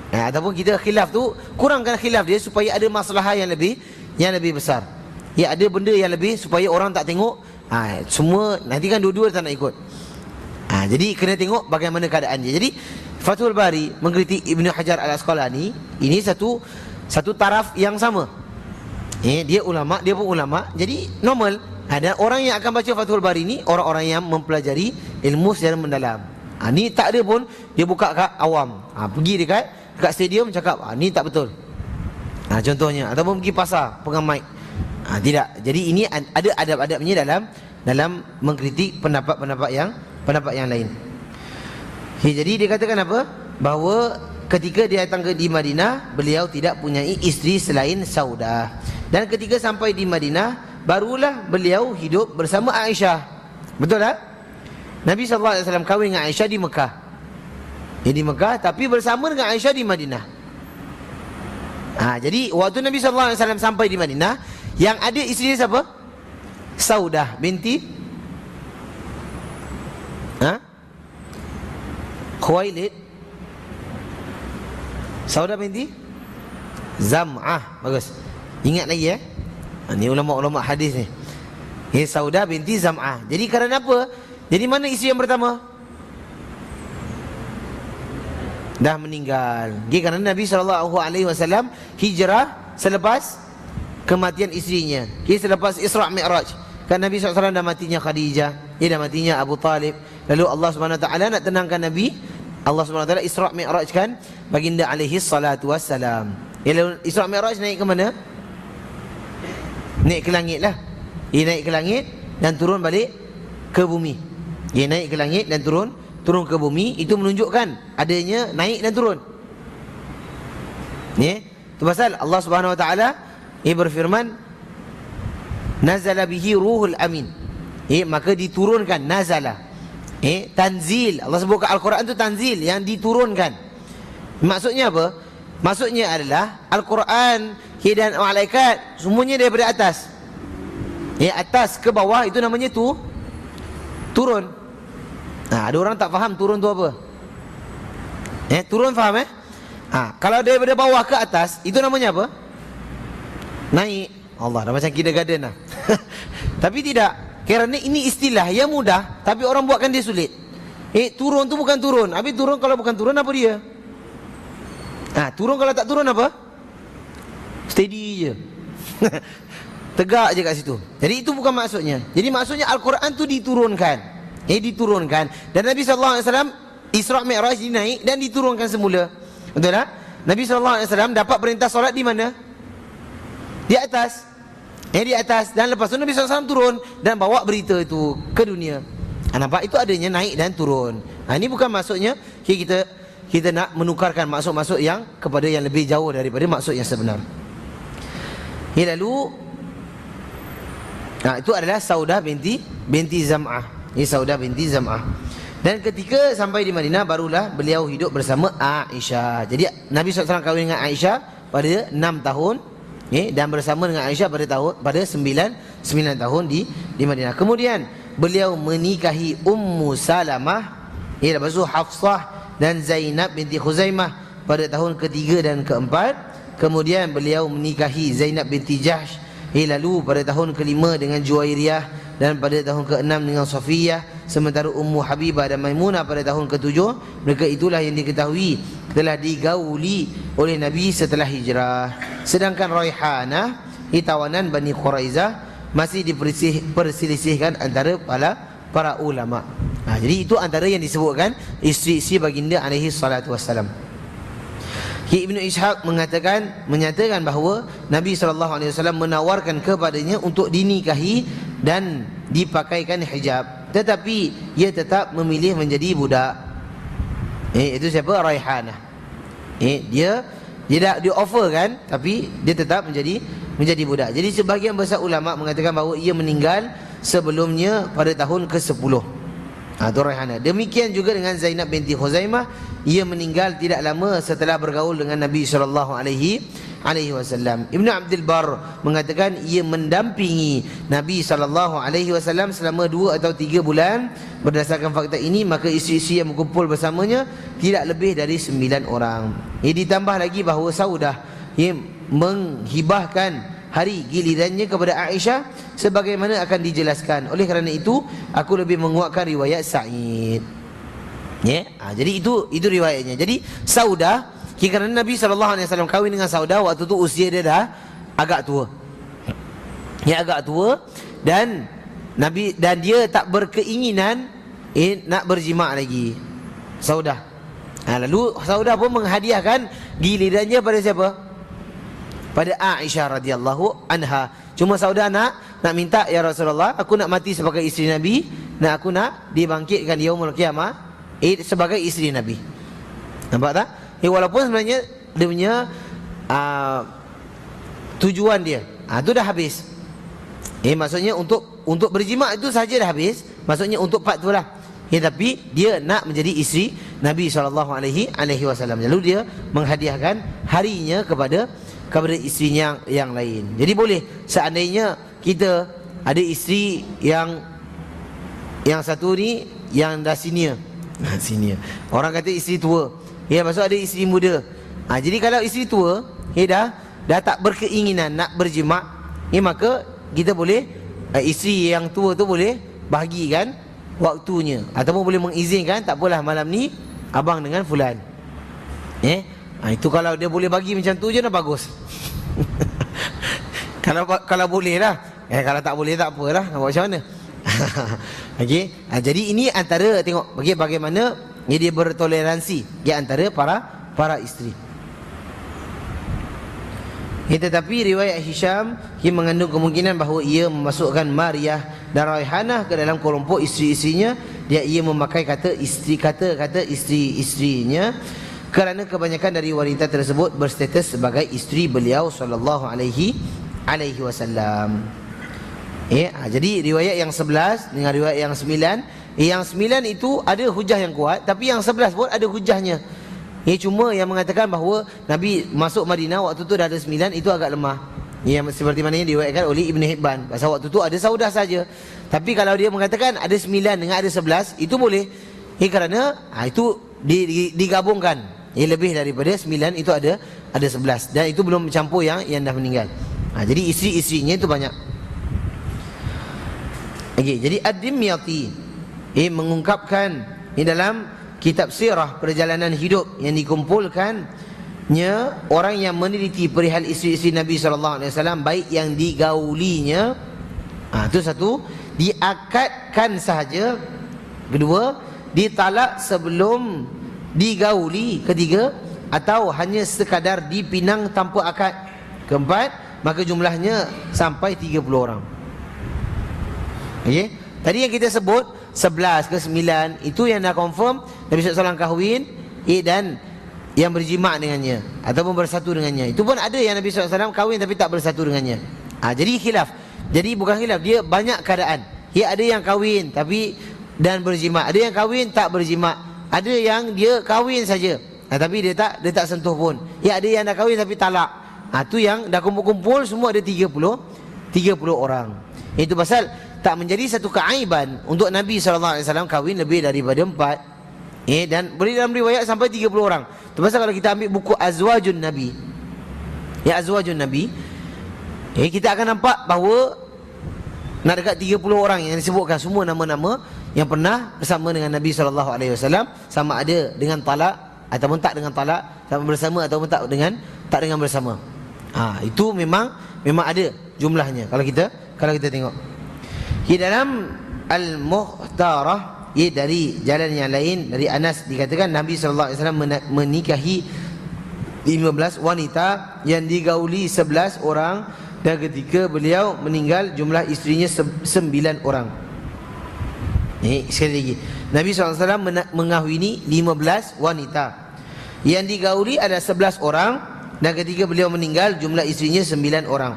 Ataupun kita khilaf tu, kurangkan khilaf dia supaya ada masalah yang lebih besar. Ada benda yang lebih supaya orang tak tengok. Semua nanti kan dua-dua tak nak ikut. Jadi kena tengok bagaimana keadaan dia. Jadi Fathul Bari mengkritik Ibnu Hajar Al-Asqalani, ini satu taraf yang sama. Dia ulama, dia pun ulama. Jadi normal. Dan orang yang akan baca Fathul Bari ni orang-orang yang mempelajari ilmu secara mendalam. Ni tak ada pun dia buka kat awam. Pergi dekat stadium cakap ni tak betul. Contohnya, ataupun pergi pasar pegang mic. Tidak. Jadi ini ada adab-adabnya dalam mengkritik pendapat yang lain. Jadi dia katakan apa? Bahawa ketika dia datang di Madinah, beliau tidak punya isteri selain Saudah. Dan ketika sampai di Madinah, barulah beliau hidup bersama Aisyah. Betul tak? Nabi SAW kahwin dengan Aisyah di Mekah. Di Mekah, tapi bersama dengan Aisyah di Madinah. Jadi waktu Nabi SAW sampai di Madinah, yang ada isteri siapa? Saudah binti Khuwailid. Saudah binti Zam'ah. Bagus. Ingat lagi Ni ulama-ulama hadis ni. Saudah binti Zam'ah. Jadi kerana apa? Jadi mana isteri yang pertama? Dah meninggal. Kerana Nabi SAW hijrah selepas kematian isterinya. Selepas Isra' Mi'raj. Kan Nabi SAW dah matinya Khadijah, dah matinya Abu Talib. Lalu Allah SWT nak tenangkan Nabi. Allah SWT Isra' Mi'raj kan baginda alaihi salatu wassalam. Lalu Isra' Mi'raj naik ke mana? Naik ke langit lah. Naik ke langit dan turun balik ke bumi. Naik ke langit dan turun ke bumi. Itu menunjukkan adanya naik dan turun. Itu pasal Allah Subhanahu Wa Taala berfirman, nazala bihi ruhul amin. Maka diturunkan. Nazala, tanzil. Allah sebut kat Al-Quran tu tanzil, yang diturunkan. Maksudnya apa? Maksudnya adalah Al-Quran dan malaikat semuanya daripada atas. Atas ke bawah itu namanya turun. Ada orang tak faham turun tu apa. Turun faham kalau daripada bawah ke atas itu namanya apa? Naik. Allah, dah macam kindergarten lah. Tapi tidak. Kerana ini istilah yang mudah, tapi orang buatkan dia sulit. Turun tu bukan turun. Habis turun kalau bukan turun apa dia? Turun kalau tak turun apa? Steady je. Tegak je kat situ. Jadi itu bukan maksudnya. Jadi maksudnya Al-Quran tu diturunkan. Diturunkan. Dan Nabi SAW Isra' Mi'raj dinaik dan diturunkan semula. Betul tak? Nabi SAW dapat perintah solat di mana? Di atas. Di atas. Dan lepas tu Nabi SAW turun dan bawa berita itu ke dunia. Nampak? Itu adanya naik dan turun. Ini bukan maksudnya kita nak menukarkan maksud-maksud yang kepada yang lebih jauh daripada maksud yang sebenar. Lalu itu adalah Saudah binti Zam'ah. Saudah binti Zam'ah. Dan ketika sampai di Madinah, barulah beliau hidup bersama Aisyah. Jadi Nabi SAW kahwin dengan Aisyah pada 6 tahun, dan bersama dengan Aisyah pada 9 tahun di Madinah. Kemudian beliau menikahi Ummu Salamah, lepas itu Hafsah dan Zainab binti Khuzaimah pada tahun ketiga dan keempat. Kemudian beliau menikahi Zainab binti Jahsh, lalu pada tahun kelima dengan Juwairiyah, dan pada tahun ke-6 dengan Safiyah. Sementara Ummu Habibah dan Maimunah pada tahun ke-7. Mereka itulah yang diketahui telah digauli oleh Nabi setelah hijrah. Sedangkan Raihanah, tawanan Bani Quraizah, masih diperselisihkan antara para ulama. Jadi itu antara yang disebutkan isteri-isteri baginda alaihi salatu wassalam. Ibnu Ishaq menyatakan bahawa Nabi SAW menawarkan kepadanya untuk dinikahi dan dipakaikan hijab, tetapi ia tetap memilih menjadi budak. Itu siapa? Raihanah. Dia offer kan, tapi dia tetap menjadi budak. Jadi sebahagian besar ulama mengatakan bahawa ia meninggal sebelumnya pada tahun ke-10. Itu Raihanah. Demikian juga dengan Zainab binti Khuzaimah. Ia meninggal tidak lama setelah bergaul dengan Nabi SAW. Ibnu Abdul Bar mengatakan ia mendampingi Nabi SAW selama 2 atau 3 bulan. Berdasarkan fakta ini, maka isteri-isteri yang berkumpul bersamanya tidak lebih dari 9 orang. Ditambah lagi bahawa Saudah menghibahkan hari gilirannya kepada Aisyah, sebagaimana akan dijelaskan. Oleh kerana itu, aku lebih menguatkan riwayat Sa'id. Jadi itu riwayatnya. Jadi Saudah, kerana Nabi SAW kahwin dengan Saudah, waktu tu usia dia dah agak tua. Agak tua, dan dia tak berkeinginan nak berjima' lagi. Saudah. Lalu Saudah pun menghadiahkan gilirannya pada siapa? Pada Aisyah radhiyallahu anha. Cuma Saudah nak minta, ya Rasulullah, aku nak mati sebagai isteri Nabi, dan aku nak dibangkitkan di yaumul qiyamah sebagai isteri Nabi. Nampak tak? Walaupun sebenarnya dia punya tujuan dia itu dah habis. Maksudnya untuk berjima' itu saja dah habis. Maksudnya untuk part tu lah. Tapi dia nak menjadi isteri Nabi SAW. Lalu dia menghadiahkan harinya kepada isterinya yang lain. Jadi boleh, seandainya kita ada isteri yang satu ni yang dah senior. Orang kata isteri tua. Maksud ada isteri muda. Jadi kalau isteri tua dah tak berkeinginan nak berjima', maka kita boleh, isteri yang tua tu boleh bahagikan waktunya, ataupun boleh mengizinkan, tak apalah malam ni abang dengan fulan. Itu kalau dia boleh bagi macam tu je dah bagus. Kalau boleh lah. Kalau tak boleh tak apalah, nak buat macam mana? Okey. Jadi ini antara, tengok bagaimana dia bertoleransi di antara para isteri. Tetapi riwayat Hisham ia mengandung kemungkinan bahawa ia memasukkan Maryah dan Raihanah ke dalam kelompok isteri-isterinya. Ia memakai kata isteri-isterinya kerana kebanyakan dari wanita tersebut berstatus sebagai isteri beliau sallallahu alaihi wasallam. Jadi riwayat yang 11 dengan riwayat yang 9, yang 9 itu ada hujah yang kuat, tapi yang 11 pun ada hujahnya. Cuma yang mengatakan bahawa Nabi masuk Madinah waktu tu dah ada 9, itu agak lemah. Yang seperti mana yang diriwayatkan oleh Ibn Hibban, pasal waktu tu ada saudah saja. Tapi kalau dia mengatakan ada 9 dengan ada 11, itu boleh. Kerana itu digabungkan. Lebih daripada 9 itu ada 11, dan itu belum mencampur yang dah meninggal. Jadi isteri-isterinya itu banyak. Jadi Ad-Dimyati mengungkapkan dalam kitab sirah perjalanan hidup yang dikumpulkannya orang yang meneliti perihal isteri-isteri Nabi SAW, baik yang digaulinya, itu satu, diakadkan sahaja; kedua, ditalak sebelum digauli; ketiga, atau hanya sekadar dipinang tanpa akad; keempat, maka jumlahnya sampai 30 orang. Tadi yang kita sebut 11 ke 9, itu yang dah confirm Nabi SAW kahwin dan yang berjima' dengannya ataupun bersatu dengannya. Itu pun ada yang Nabi SAW kahwin tapi tak bersatu dengannya. Jadi khilaf. Jadi bukan khilaf, dia banyak keadaan. Ada yang kahwin tapi dan berjima', ada yang kahwin tak berjima', ada yang dia kahwin saja tapi dia tak sentuh pun. Ada yang dah kahwin tapi talak. Tu yang dah kumpul-kumpul semua ada 30 orang. Itu pasal tak menjadi satu keaiban untuk Nabi SAW kahwin lebih daripada 4. Dan boleh dalam riwayat sampai 30 orang. Itu pasal kalau kita ambil buku Azwajun Nabi, Azwajun Nabi, kita akan nampak bahawa nak dekat 30 orang yang disebutkan semua nama-nama yang pernah bersama dengan Nabi SAW, sama ada dengan talak ataupun tak dengan talak, sama bersama ataupun tak dengan bersama. Itu memang ada jumlahnya kalau kita tengok. Dalam Al-Mukhtarah, dari jalan yang lain, dari Anas dikatakan Nabi SAW menikahi 15 wanita yang digauli 11 orang, dan ketika beliau meninggal jumlah isterinya 9 orang. Sekali lagi, Nabi SAW mengahwini 15 wanita, yang digauli ada 11 orang, dan ketika beliau meninggal jumlah isterinya 9 orang.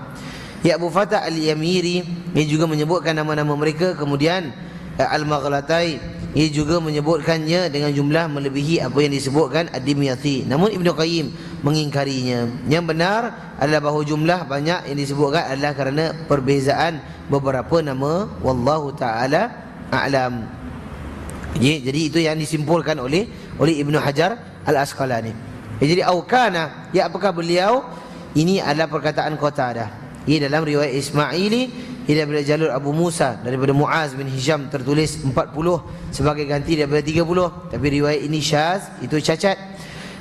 Abu Fatah Al-Yamiri ia juga menyebutkan nama-nama mereka. Kemudian Al-Maghlatai ia juga menyebutkannya dengan jumlah melebihi apa yang disebutkan Ad-Dimyati. Namun Ibn Qayyim mengingkarinya. Yang benar adalah bahawa jumlah banyak yang disebutkan adalah kerana perbezaan beberapa nama. Wallahu ta'ala a'lam. Jadi itu yang disimpulkan oleh Ibn Hajar Al-Asqalani. Jadi Aukana, apakah beliau? Ini adalah perkataan Qatadah. Dalam riwayat Ismaili daripada jalur Abu Musa daripada Muaz bin Hisham tertulis 40 sebagai ganti daripada 30. Tapi riwayat ini syaz, itu cacat.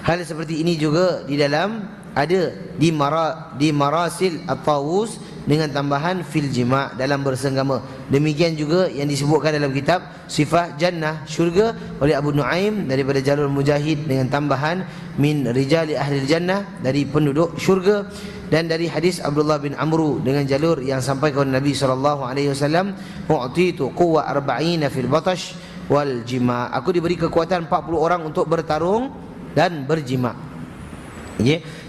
Hal seperti ini juga di dalam ada di Marasil At-Tawus dengan tambahan fil jima' dalam bersenggama. Demikian juga yang disebutkan dalam kitab Sifah Jannah, syurga, oleh Abu Nuaim daripada jalur Mujahid dengan tambahan min rijali ahli jannah, dari penduduk syurga, dan dari hadis Abdullah bin Amru dengan jalur yang sampai kepada Nabi SAW, u'titu quwwa 40 fil batash wal jima', aku diberi kekuatan 40 orang untuk bertarung dan berjima'.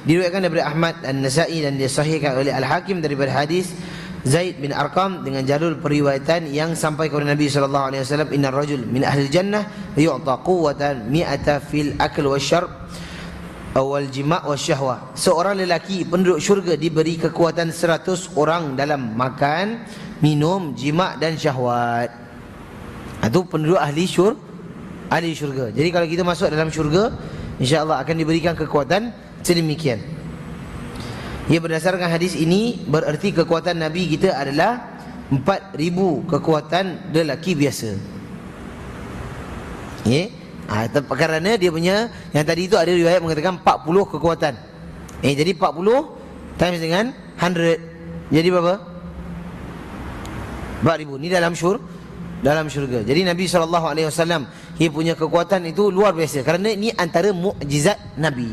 Diriwayatkan daripada Ahmad An-Nasa'i dan disahihkan oleh Al-Hakim daripada hadis Zaid bin Arqam dengan jalur periwayatan yang sampai kepada Nabi SAW, innar rajul min ahli jannah yu'ta quwwatan mi'ata fil akl wasyarb wal jima' wasyahwah. Seorang lelaki penduduk syurga diberi kekuatan 100 orang dalam makan, minum, jima' dan syahwat. Itu penduduk ahli syurga. Jadi kalau kita masuk dalam syurga, insya-Allah akan diberikan kekuatan sedemikian. Berdasarkan hadis ini bererti kekuatan Nabi kita adalah 4,000 kekuatan lelaki biasa. Kerana dia punya yang tadi itu ada riwayat mengatakan 40 kekuatan. Jadi 40 times dengan 100 jadi berapa? 4,000. Ni dalam syurga. Jadi Nabi SAW dia punya kekuatan itu luar biasa. Kerana ini antara mukjizat Nabi.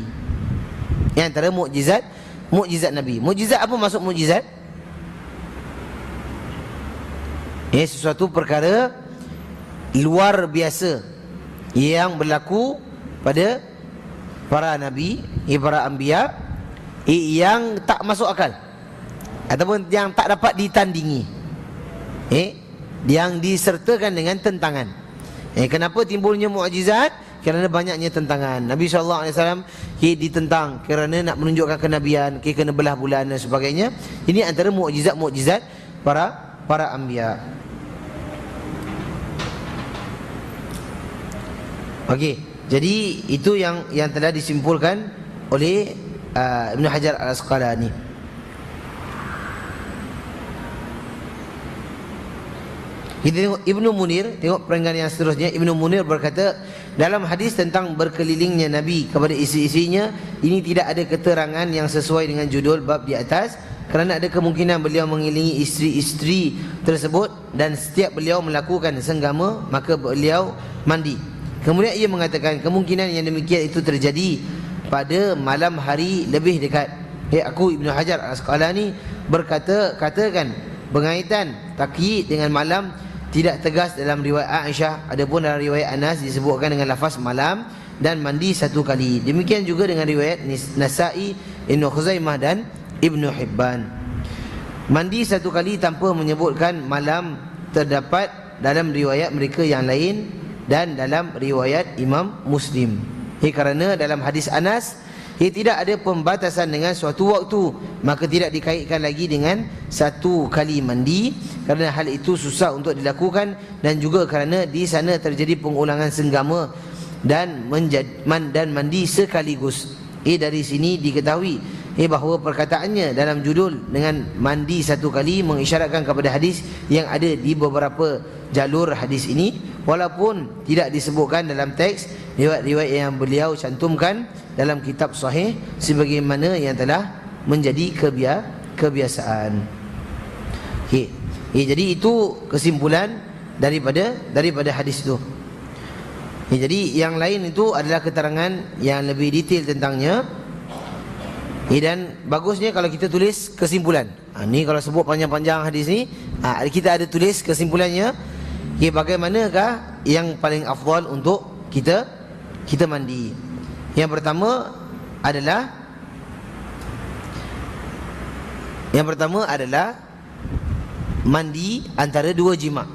Ini antara mukjizat Nabi. Mukjizat apa maksud mukjizat? Sesuatu perkara luar biasa yang berlaku pada para nabi, para anbiya, yang tak masuk akal ataupun yang tak dapat ditandingi, yang disertakan dengan tentangan. Kenapa timbulnya mukjizat? Kerana banyaknya tentangan. Nabi SAW ditentang kerana nak menunjukkan kenabian, kena belah bulan dan sebagainya. Ini antara mukjizat para anbiya. Okey, jadi itu yang telah disimpulkan oleh Ibn Hajar Al-Asqalani. Kita tengok Ibnu Munir, tengok perenggan yang seterusnya. Ibnu Munir berkata, dalam hadis tentang berkelilingnya Nabi kepada isteri-isterinya, ini tidak ada keterangan yang sesuai dengan judul bab di atas, kerana ada kemungkinan beliau mengiringi isteri-isteri tersebut dan setiap beliau melakukan senggama maka beliau mandi. Kemudian ia mengatakan kemungkinan yang demikian itu terjadi pada malam hari lebih dekat. Aku Ibnu Hajar Al-Asqalani katakan berkaitan takyid dengan malam tidak tegas dalam riwayat Aisyah. Adapun dalam riwayat Anas disebutkan dengan lafaz malam dan mandi satu kali. Demikian juga dengan riwayat Nasa'i, Ibnu Khuzaimah dan Ibnu Hibban. Mandi satu kali tanpa menyebutkan malam terdapat dalam riwayat mereka yang lain dan dalam riwayat Imam Muslim. Kerana dalam hadis Anas tidak ada pembatasan dengan suatu waktu, maka tidak dikaitkan lagi dengan satu kali mandi, kerana hal itu susah untuk dilakukan, dan juga kerana di sana terjadi pengulangan senggama dan mandi sekaligus. Dari sini diketahui bahawa perkataannya dalam judul dengan mandi satu kali mengisyaratkan kepada hadis yang ada di beberapa jalur hadis ini, walaupun tidak disebutkan dalam teks riwayat-riwayat yang beliau cantumkan dalam kitab sahih sebagaimana yang telah menjadi kebiasaan. Jadi itu kesimpulan daripada hadis itu. Jadi yang lain itu adalah keterangan yang lebih detail tentangnya. Dan bagusnya kalau kita tulis kesimpulan. Ni kalau sebut panjang-panjang hadis ni, kita ada tulis kesimpulannya. Bagaimanakah yang paling afdal untuk kita mandi? Yang pertama adalah mandi antara dua jima'.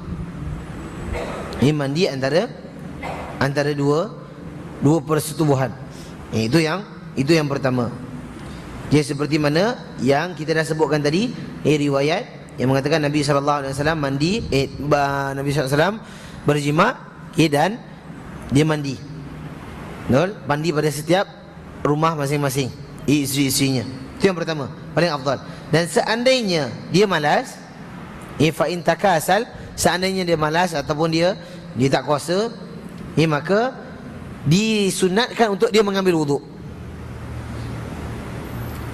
Ini mandi antara dua persetubuhan. Itu yang pertama. Seperti mana yang kita dah sebutkan tadi, riwayat yang mengatakan Nabi SAW mandi, Nabi SAW berjima' dan dia mandi. Mandi pada setiap rumah masing-masing isteri-isterinya. Itu yang pertama, paling afdal. Dan seandainya dia malas, fa'in takasal, seandainya dia malas ataupun dia tak kuasa, maka disunatkan untuk dia mengambil wuduk.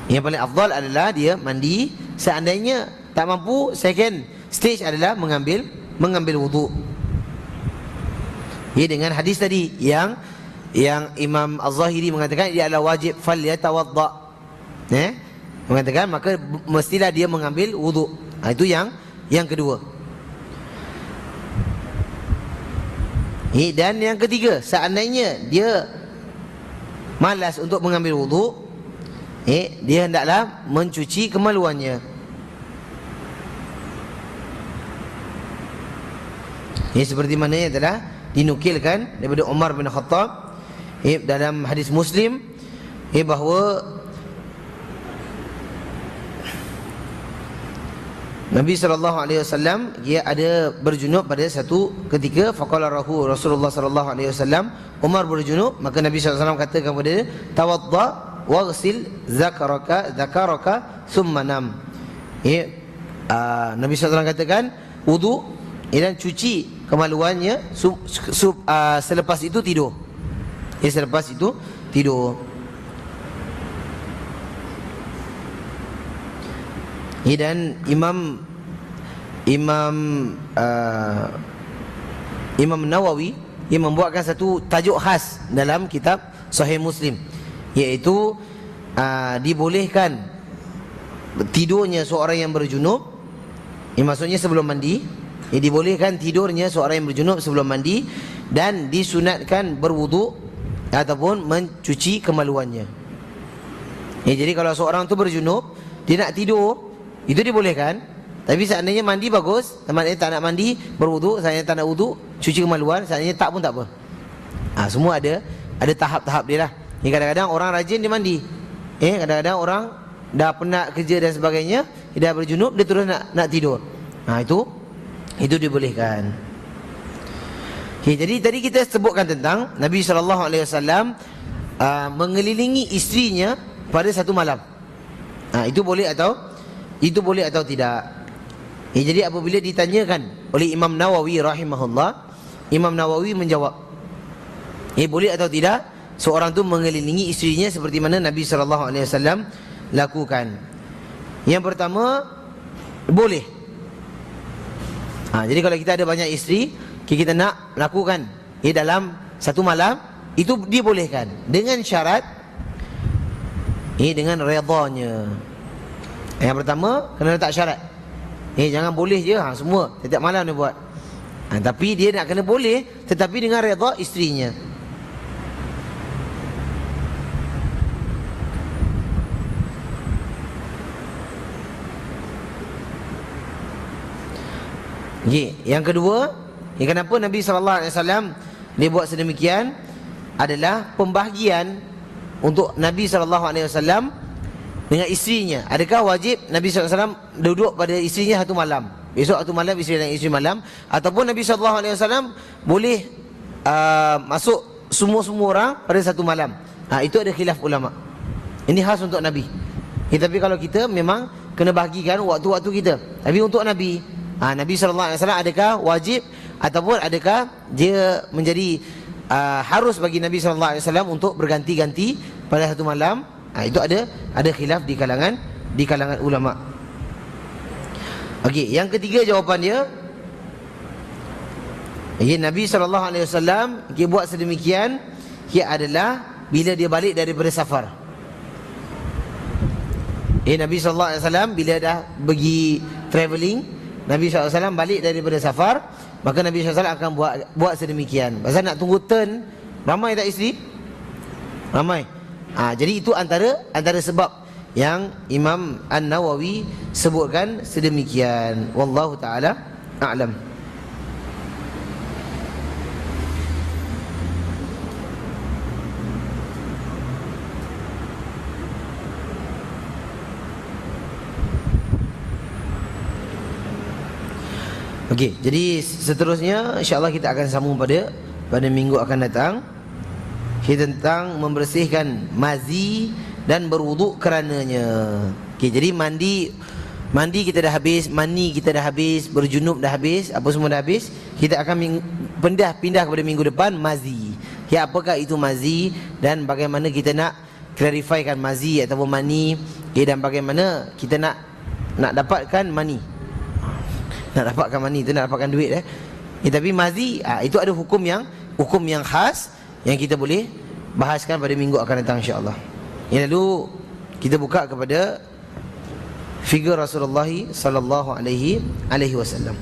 Yang paling afdal adalah dia mandi. Seandainya tak mampu, second stage adalah mengambil wuduk. Dengan hadis tadi yang Imam Az-Zahiri mengatakan dia adalah wajib falyatawadda. Mengatakan maka mestilah dia mengambil wuduk. Itu yang kedua. Dan yang ketiga, seandainya dia malas untuk mengambil wuduk, dia hendaklah mencuci kemaluannya. Seperti mana yang telah dinukilkan daripada Umar bin Khattab dalam hadis Muslim, bahawa Nabi SAW dia ada berjunub pada satu ketika. Faqala Rasulullah SAW, Umar berjunub, maka Nabi SAW katakan kepada dia, tawadda waghsil zakaraka thumma nam. Nabi SAW katakan wudu dan cuci kemaluannya selepas itu tidur. Selepas itu tidur. Dan Imam Nawawi yang membuatkan satu tajuk khas dalam kitab Sahih Muslim, iaitu dibolehkan tidurnya seorang yang berjunub. Maksudnya sebelum mandi. Dibolehkan tidurnya seorang yang berjunub sebelum mandi, dan disunatkan berwuduk ataupun mencuci kemaluannya. Jadi kalau seorang tu berjunub, dia nak tidur, itu dibolehkan. Tapi seandainya mandi bagus, teman-teman tak nak mandi, berwuduk. Seandainya tak nak wuduk, cuci kemaluan. Seandainya tak pun tak apa. Semua ada tahap-tahap dia lah. Kadang-kadang orang rajin dia mandi. Kadang-kadang orang dah penat kerja dan sebagainya, dia dah berjunub, dia terus nak tidur. Itu dibolehkan. Jadi tadi kita sebutkan tentang Nabi SAW mengelilingi isterinya pada satu malam. Itu boleh atau tidak? Jadi apabila ditanyakan oleh Imam Nawawi rahimahullah, Imam Nawawi menjawab, boleh atau tidak seorang tu mengelilingi isterinya seperti mana Nabi SAW lakukan. Yang pertama, boleh. Jadi kalau kita ada banyak isteri, kita nak lakukan dalam satu malam, itu dibolehkan dengan syarat, dengan redanya. Yang pertama, kena letak syarat. Jangan boleh je semua setiap malam dia buat. Tapi dia nak kena boleh, tetapi dengan redha isterinya. Yang kedua, kenapa Nabi SAW dia buat sedemikian adalah pembahagian untuk Nabi SAW dengan isterinya. Adakah wajib Nabi SAW duduk pada isterinya satu malam, besok satu malam isteri dan isteri malam, ataupun Nabi SAW boleh masuk semua orang pada satu malam? Itu ada khilaf ulama. Ini khas untuk Nabi. Tapi kalau kita memang kena bahagikan waktu-waktu kita. Tapi untuk Nabi, Nabi SAW adakah wajib ataupun adakah dia menjadi harus bagi Nabi SAW untuk berganti-ganti pada satu malam? Itu ada khilaf di kalangan ulama. Yang ketiga jawapan dia, Nabi SAW buat sedemikian adalah bila dia balik daripada safar. Nabi SAW bila dah pergi travelling, Nabi SAW balik daripada safar, maka Nabi SAW akan buat sedemikian. Pasal nak tunggu turn, ramai tak isteri? Ramai. Jadi itu antara sebab yang Imam An-Nawawi sebutkan sedemikian. Wallahu ta'ala a'lam. Jadi seterusnya insya-Allah kita akan sambung pada minggu akan datang, tentang membersihkan mazi dan berwuduk kerananya. Jadi mandi kita dah habis, mani kita dah habis, berjunub dah habis, apa semua dah habis. Kita akan pindah kepada minggu depan mazi. Apakah itu mazi dan bagaimana kita nak clarifikan mazi ataupun mani, dan bagaimana kita nak dapatkan mani. Nak dapatkan mani itu nak dapatkan duit. Tapi mazi itu ada hukum yang khas yang kita boleh bahaskan pada minggu akan datang insya-Allah. Lalu kita buka kepada figure Rasulullah sallallahu alaihi wasallam.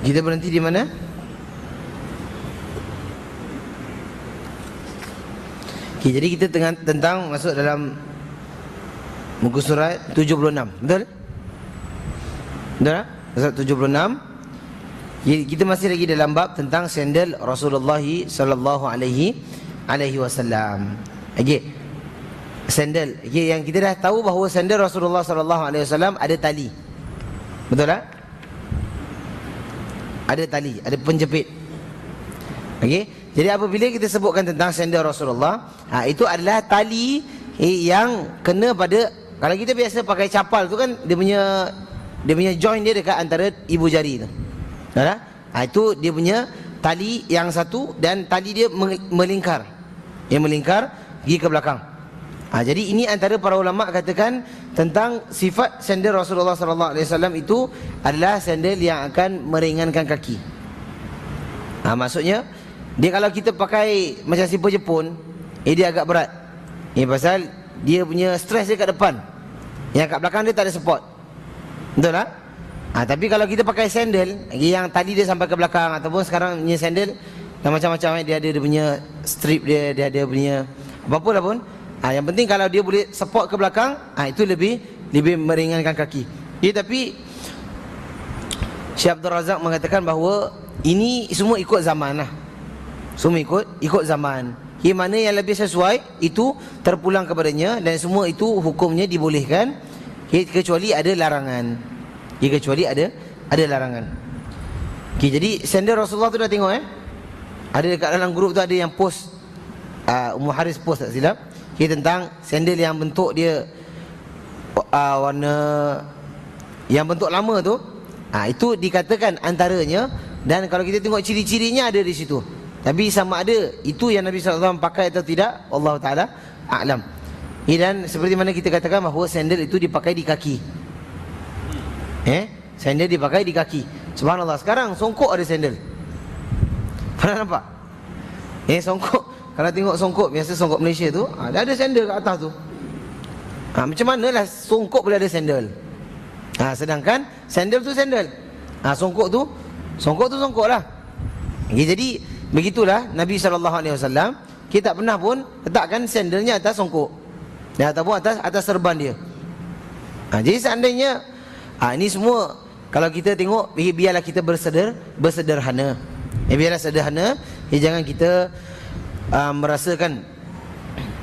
Kita berhenti di mana? Jadi kita tentang masuk dalam muka surat 76. Betul? Betul tak? Surat 76. Kita masih lagi dalam bab tentang sandal Rasulullah sallallahu alaihi wasallam. Sandal. Yang kita dah tahu bahawa sandal Rasulullah sallallahu alaihi wasallam ada tali. Betul tak? Ada tali, ada penjepit. Jadi apabila kita sebutkan tentang sandal Rasulullah, itu adalah tali yang kena pada, kalau kita biasa pakai capal tu kan, dia punya join dia dekat antara ibu jari tu. Betul? Itu dia punya tali yang satu, dan tali dia melingkar. Dia melingkar pergi ke belakang. Jadi ini antara para ulama katakan tentang sifat sandal Rasulullah sallallahu alaihi wasallam itu adalah sandal yang akan meringankan kaki. Maksudnya dia kalau kita pakai macam slipper Jepun, dia agak berat. Pasal dia punya stres dia kat depan. Yang kat belakang dia tak ada support. Betul tak? Tapi kalau kita pakai sandal yang tali dia sampai ke belakang, ataupun sekarang punya sandal yang macam-macam, dia ada dia punya strip dia ada punya apa-apa lah pun. Yang penting kalau dia boleh support ke belakang, itu lebih meringankan kaki. Tapi Syekh Abdul Razak mengatakan bahawa ini semua ikut zaman lah. Semua ikut zaman. Yang mana yang lebih sesuai itu terpulang kepadanya, dan semua itu hukumnya dibolehkan, kecuali ada larangan. Kecuali ada larangan. Jadi sandal Rasulullah tu dah tengok ada dekat dalam grup tu, ada yang post, Ummu Haris post tak silap, tentang sandal yang bentuk dia warna yang bentuk lama tu. Itu dikatakan antaranya, dan kalau kita tengok ciri-cirinya ada di situ. Tapi sama ada itu yang Nabi SAW pakai atau tidak, Allah Ta'ala a'lam. Dan seperti mana kita katakan bahawa sandal itu dipakai di kaki. Sandal dipakai di kaki. Subhanallah, sekarang songkok ada sandal. Pernah nampak? Songkok, kalau tengok songkok, biasa songkok Malaysia tu, ada sandal kat atas tu. Macam manalah songkok boleh ada sandal? Sedangkan sandal tu sandal. Songkok tu songkok lah. Jadi begitulah Nabi SAW, kita tak pernah pun letakkan sandalnya atas songkok, ataupun atas serban dia. Jadi seandainya ini semua, kalau kita tengok, biarlah kita bersederhana. Biarlah sederhana. Jangan kita merasakan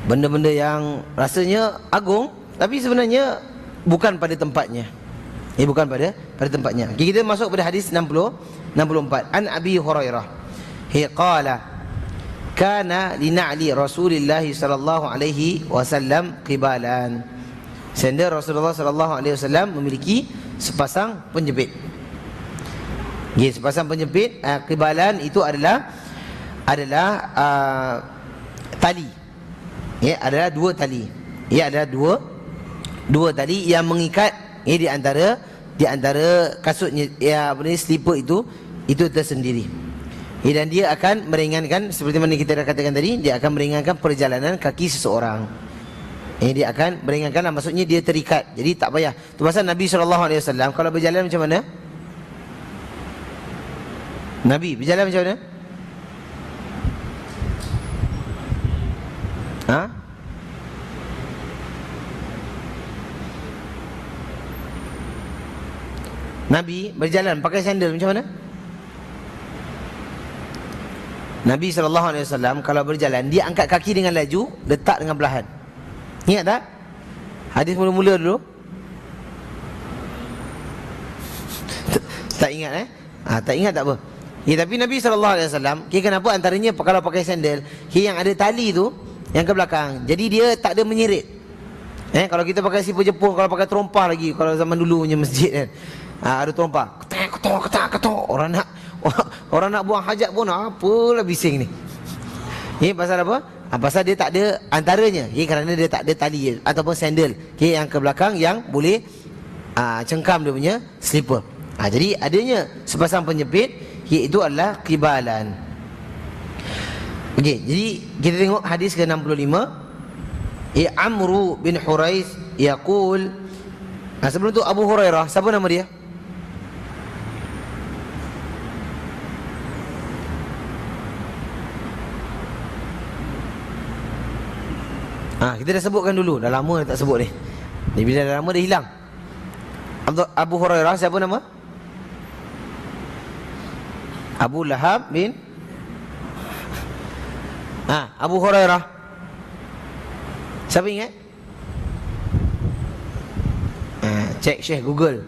benda-benda yang rasanya agung, tapi sebenarnya bukan pada tempatnya. Bukan pada tempatnya. Kita masuk pada hadis 64. An Abi Hurairah qala kana li na'li Rasulillah sallallahu alaihi wasallam qibalan. Sandal Rasulullah sallallahu alaihi wasallam memiliki sepasang penjepit. Sepasang penjepit. Qibalan itu adalah tali. Adalah dua tali. Adalah dua tali yang mengikat di antara kasutnya, slipper itu tersendiri. Dan dia akan meringankan, seperti mana kita dah katakan tadi, dia akan meringankan perjalanan kaki seseorang. Dia akan meringankan, maksudnya dia terikat. Jadi tak payah. Tu pasal Nabi SAW kalau berjalan macam mana? Nabi berjalan macam mana? Nabi berjalan pakai sandal macam mana? Nabi SAW kalau berjalan, dia angkat kaki dengan laju, letak dengan perlahan. Ingat tak? Hadis mula-mula dulu. Tak ingat tak ingat tak apa. Tapi Nabi SAW, kenapa antaranya kalau pakai sandal, yang ada tali tu yang ke belakang, jadi dia tak ada menyerit. Kalau kita pakai slipper Jepun, kalau pakai terompah lagi, kalau zaman dulu punya masjid kan, ada terompah, ketok. Orang nak buang hajat pun apalah bising ni. Pasal apa? Pasal dia tak ada antaranya. Kerana dia tak ada tali ataupun sandal yang ke belakang yang boleh cengkam dia punya slipper. Jadi adanya sepasang penjepit, iaitu adalah qibalan. Jadi kita tengok hadis ke-65. Amru bin Hurais yaqul. Sebelum tu Abu Hurairah, siapa nama dia? Kita dah sebutkan dulu. Dah lama dah tak sebut ni. Bila dah lama dah hilang. Abu Hurairah, siapa nama? Abu Lahab bin Abu Hurairah. Siapa ingat? Cek Syekh Google.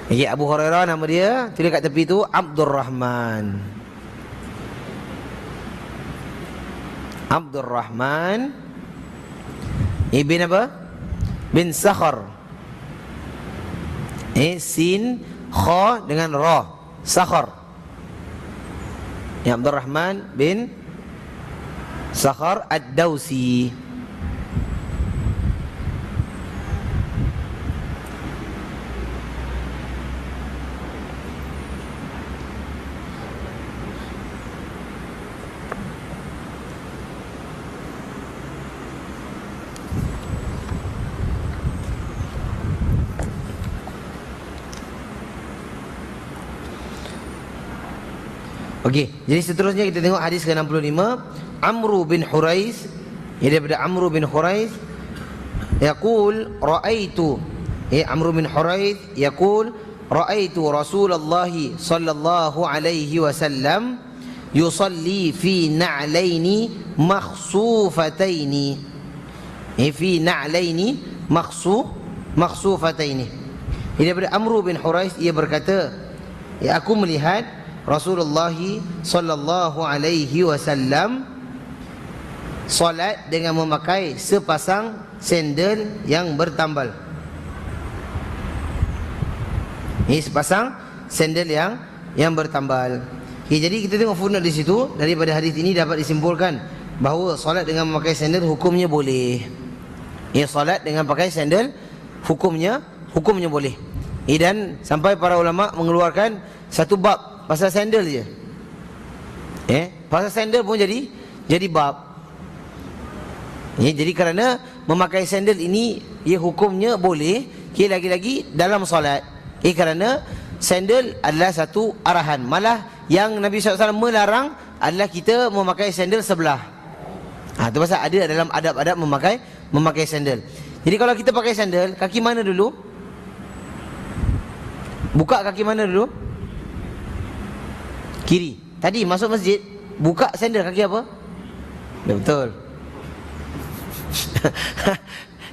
Abu Hurairah nama dia, tulis kat tepi tu Abdul Rahman. Abdurrahman bin apa? Bin Sakhar. Sin kha dengan ra, Sakhar. Ya, Abdurrahman bin Sakhar Ad-Dausi. Okey, jadi seterusnya kita tengok hadis ke-65. Amru bin Hurais, daripada Amru bin Hurais yaqul raaitu, Amru bin Hurais yaqul raaitu Rasulullah sallallahu alaihi wasallam yusalli fi na'laini makhsufataini. Fi na'laini makhsufataini. Daripada Amru bin Hurais, ia berkata, aku melihat Rasulullah sallallahu alaihi wasallam solat dengan memakai sepasang sandal yang bertambal. Ini sepasang sandal yang bertambal. Okay, jadi kita tengok footnote di situ. Daripada hadis ini dapat disimpulkan bahawa solat dengan memakai sandal hukumnya boleh. Solat dengan pakai sandal hukumnya boleh. Dan sampai para ulama mengeluarkan satu bab pasal sandal je. Pasal sandal pun jadi bab. Jadi kerana memakai sandal ini, ia hukumnya boleh, lagi-lagi dalam solat. Kerana sandal adalah satu arahan. Malah yang Nabi SAW melarang adalah kita memakai sandal sebelah. Itu pasal ada dalam adab-adab memakai sandal. Jadi kalau kita pakai sandal, kaki mana dulu? Buka kaki mana dulu? Kiri. Tadi masuk masjid, buka sandal kaki apa? Betul.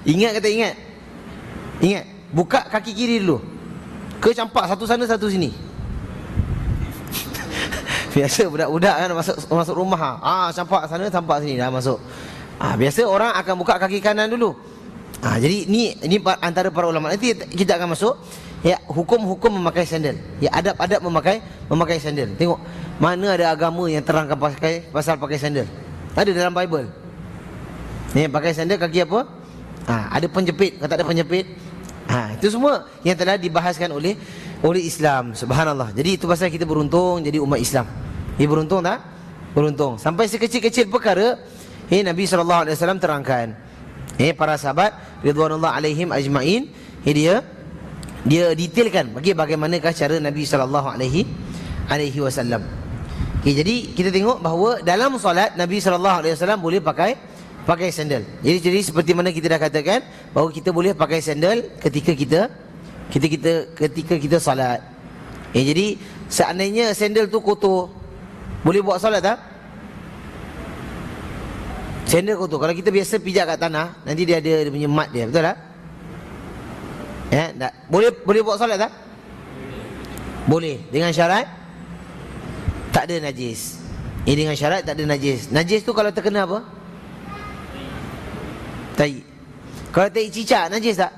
Ingat ke tak ingat? Ingat. Buka kaki kiri dulu. Ke campak satu sana satu sini. Biasa budak-budak kan masuk rumah. Campak sana campak sini dah masuk. Biasa orang akan buka kaki kanan dulu. Jadi ini antara para ulama. Nanti kita akan masuk hukum-hukum memakai sandal. Adab-adab memakai sandal. Tengok mana ada agama yang terangkan pasal pakai sandal. Ada dalam Bible. Pakai sandal kaki apa? Ada penjepit, kalau tak ada penjepit. Itu semua yang telah dibahaskan oleh Islam. Subhanallah. Jadi itu pasal kita beruntung jadi umat Islam. Beruntung tak? Beruntung. Sampai sekecil-kecil perkara Nabi SAW terangkan. Para sahabat ridwanullah alaihim ajmain, dia detailkan bagaimanakah cara Nabi SAW. Jadi kita tengok bahawa dalam solat Nabi SAW boleh pakai sandal. Jadi seperti mana kita dah katakan bahawa kita boleh pakai sandal ketika kita solat. Jadi seandainya sandal tu kotor, boleh buat solat tak? Sandal kotor. Kalau kita biasa pijak kat tanah, nanti dia punya mat dia, betul tak? Tak? Boleh buat solat tak? Boleh. Dengan syarat tak ada najis. Dengan syarat tak ada najis. Najis tu kalau terkena apa? Tai. Kalau tai cicak najis tak?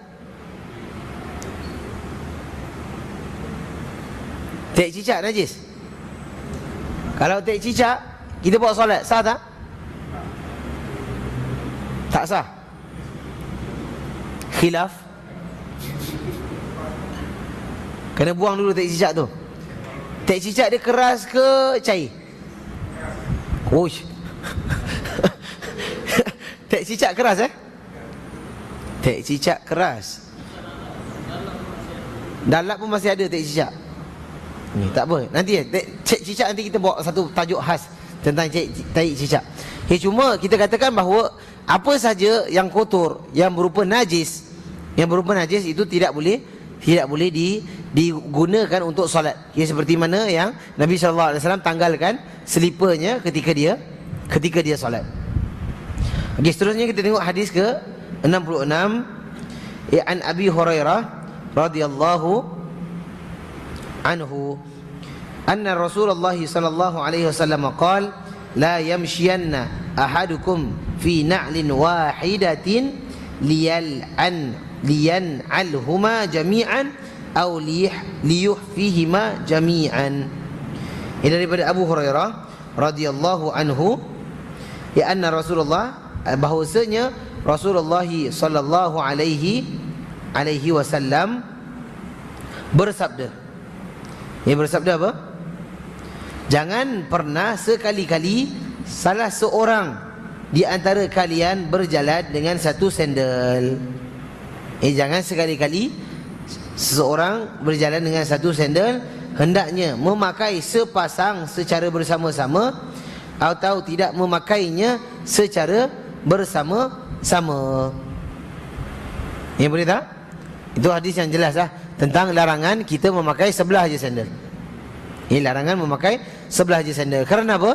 Tai cicak najis. Kalau tai cicak kita buat solat, sah tak? Tak sah. Khilaf. Kena buang dulu tai cicak tu. Tai cicak dia keras ke cair? Uish. Tai cicak keras Tai cicak keras. Dalam pun masih ada tai cicak. Tak apa. Nanti tai cicak nanti kita bawa satu tajuk khas tentang tai cicak. Cuma kita katakan bahawa apa saja yang kotor, yang berupa najis itu tidak boleh digunakan untuk solat. Seperti mana yang Nabi SAW tanggalkan selipernya ketika dia solat. Seterusnya kita tengok hadis ke-66. An Abi Hurairah radhiyallahu anhu anna Rasulullah sallallahu alaihi wasallam qala la yamshiyanna ahadukum fi na'lin wahidatin liyan'alhuma jami'an aw liyuhfihima jami'an. Ini daripada Abu Hurairah radhiyallahu anhu, ya anna Rasulullah, bahwasanya Rasulullah sallallahu alaihi wasallam bersabda. Ia bersabda apa? Jangan pernah sekali-kali salah seorang di antara kalian berjalan dengan satu sandal. Jangan sekali-kali seseorang berjalan dengan satu sandal, hendaknya memakai sepasang secara bersama-sama atau tidak memakainya secara bersama-sama. Ini boleh tak? Itu hadis yang jelas lah tentang larangan kita memakai sebelah je sandal. Ini larangan memakai sebelah je sandal. Kerana apa?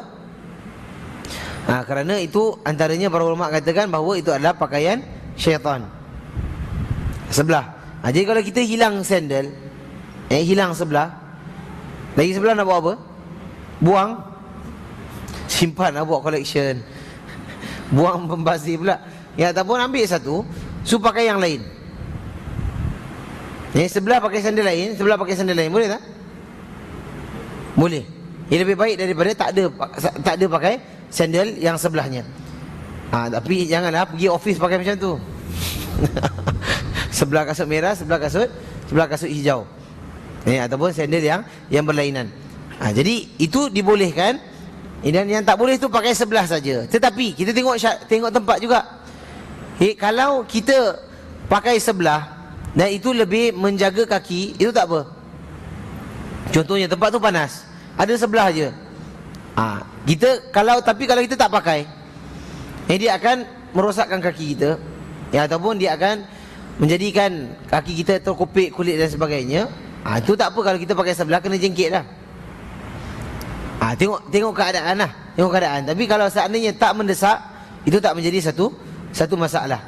Kerana itu antaranya para ulama katakan bahawa itu adalah pakaian syaitan. Sebelah. Jadi kalau kita hilang sandal, hilang sebelah, lagi sebelah nak buat apa? Buang. Simpan nak buat collection. Buang membazir pula. Ya, ataupun ambil satu, pakai yang lain. Sebelah pakai sandal lain, sebelah pakai sandal lain, boleh tak? Boleh. Ia lebih baik daripada tak ada pakai sandal yang sebelahnya. Tapi janganlah pergi office pakai macam tu. Sebelah kasut merah, sebelah kasut hijau. Ataupun sandal yang berlainan. Jadi itu dibolehkan. Dan yang tak boleh tu pakai sebelah saja. Tetapi kita tengok tempat juga. Kalau kita pakai sebelah dan itu lebih menjaga kaki, itu tak apa. Contohnya tempat tu panas, ada sebelah aja. Kalau kita tak pakai, dia akan merosakkan kaki kita, ataupun dia akan menjadikan kaki kita terkopik kulit dan sebagainya. Itu tak apa kalau kita pakai sebelah, kena jengkit dah. Tengok keadaan lah. Tengok keadaan. Tapi kalau seandainya tak mendesak, itu tak menjadi satu masalah.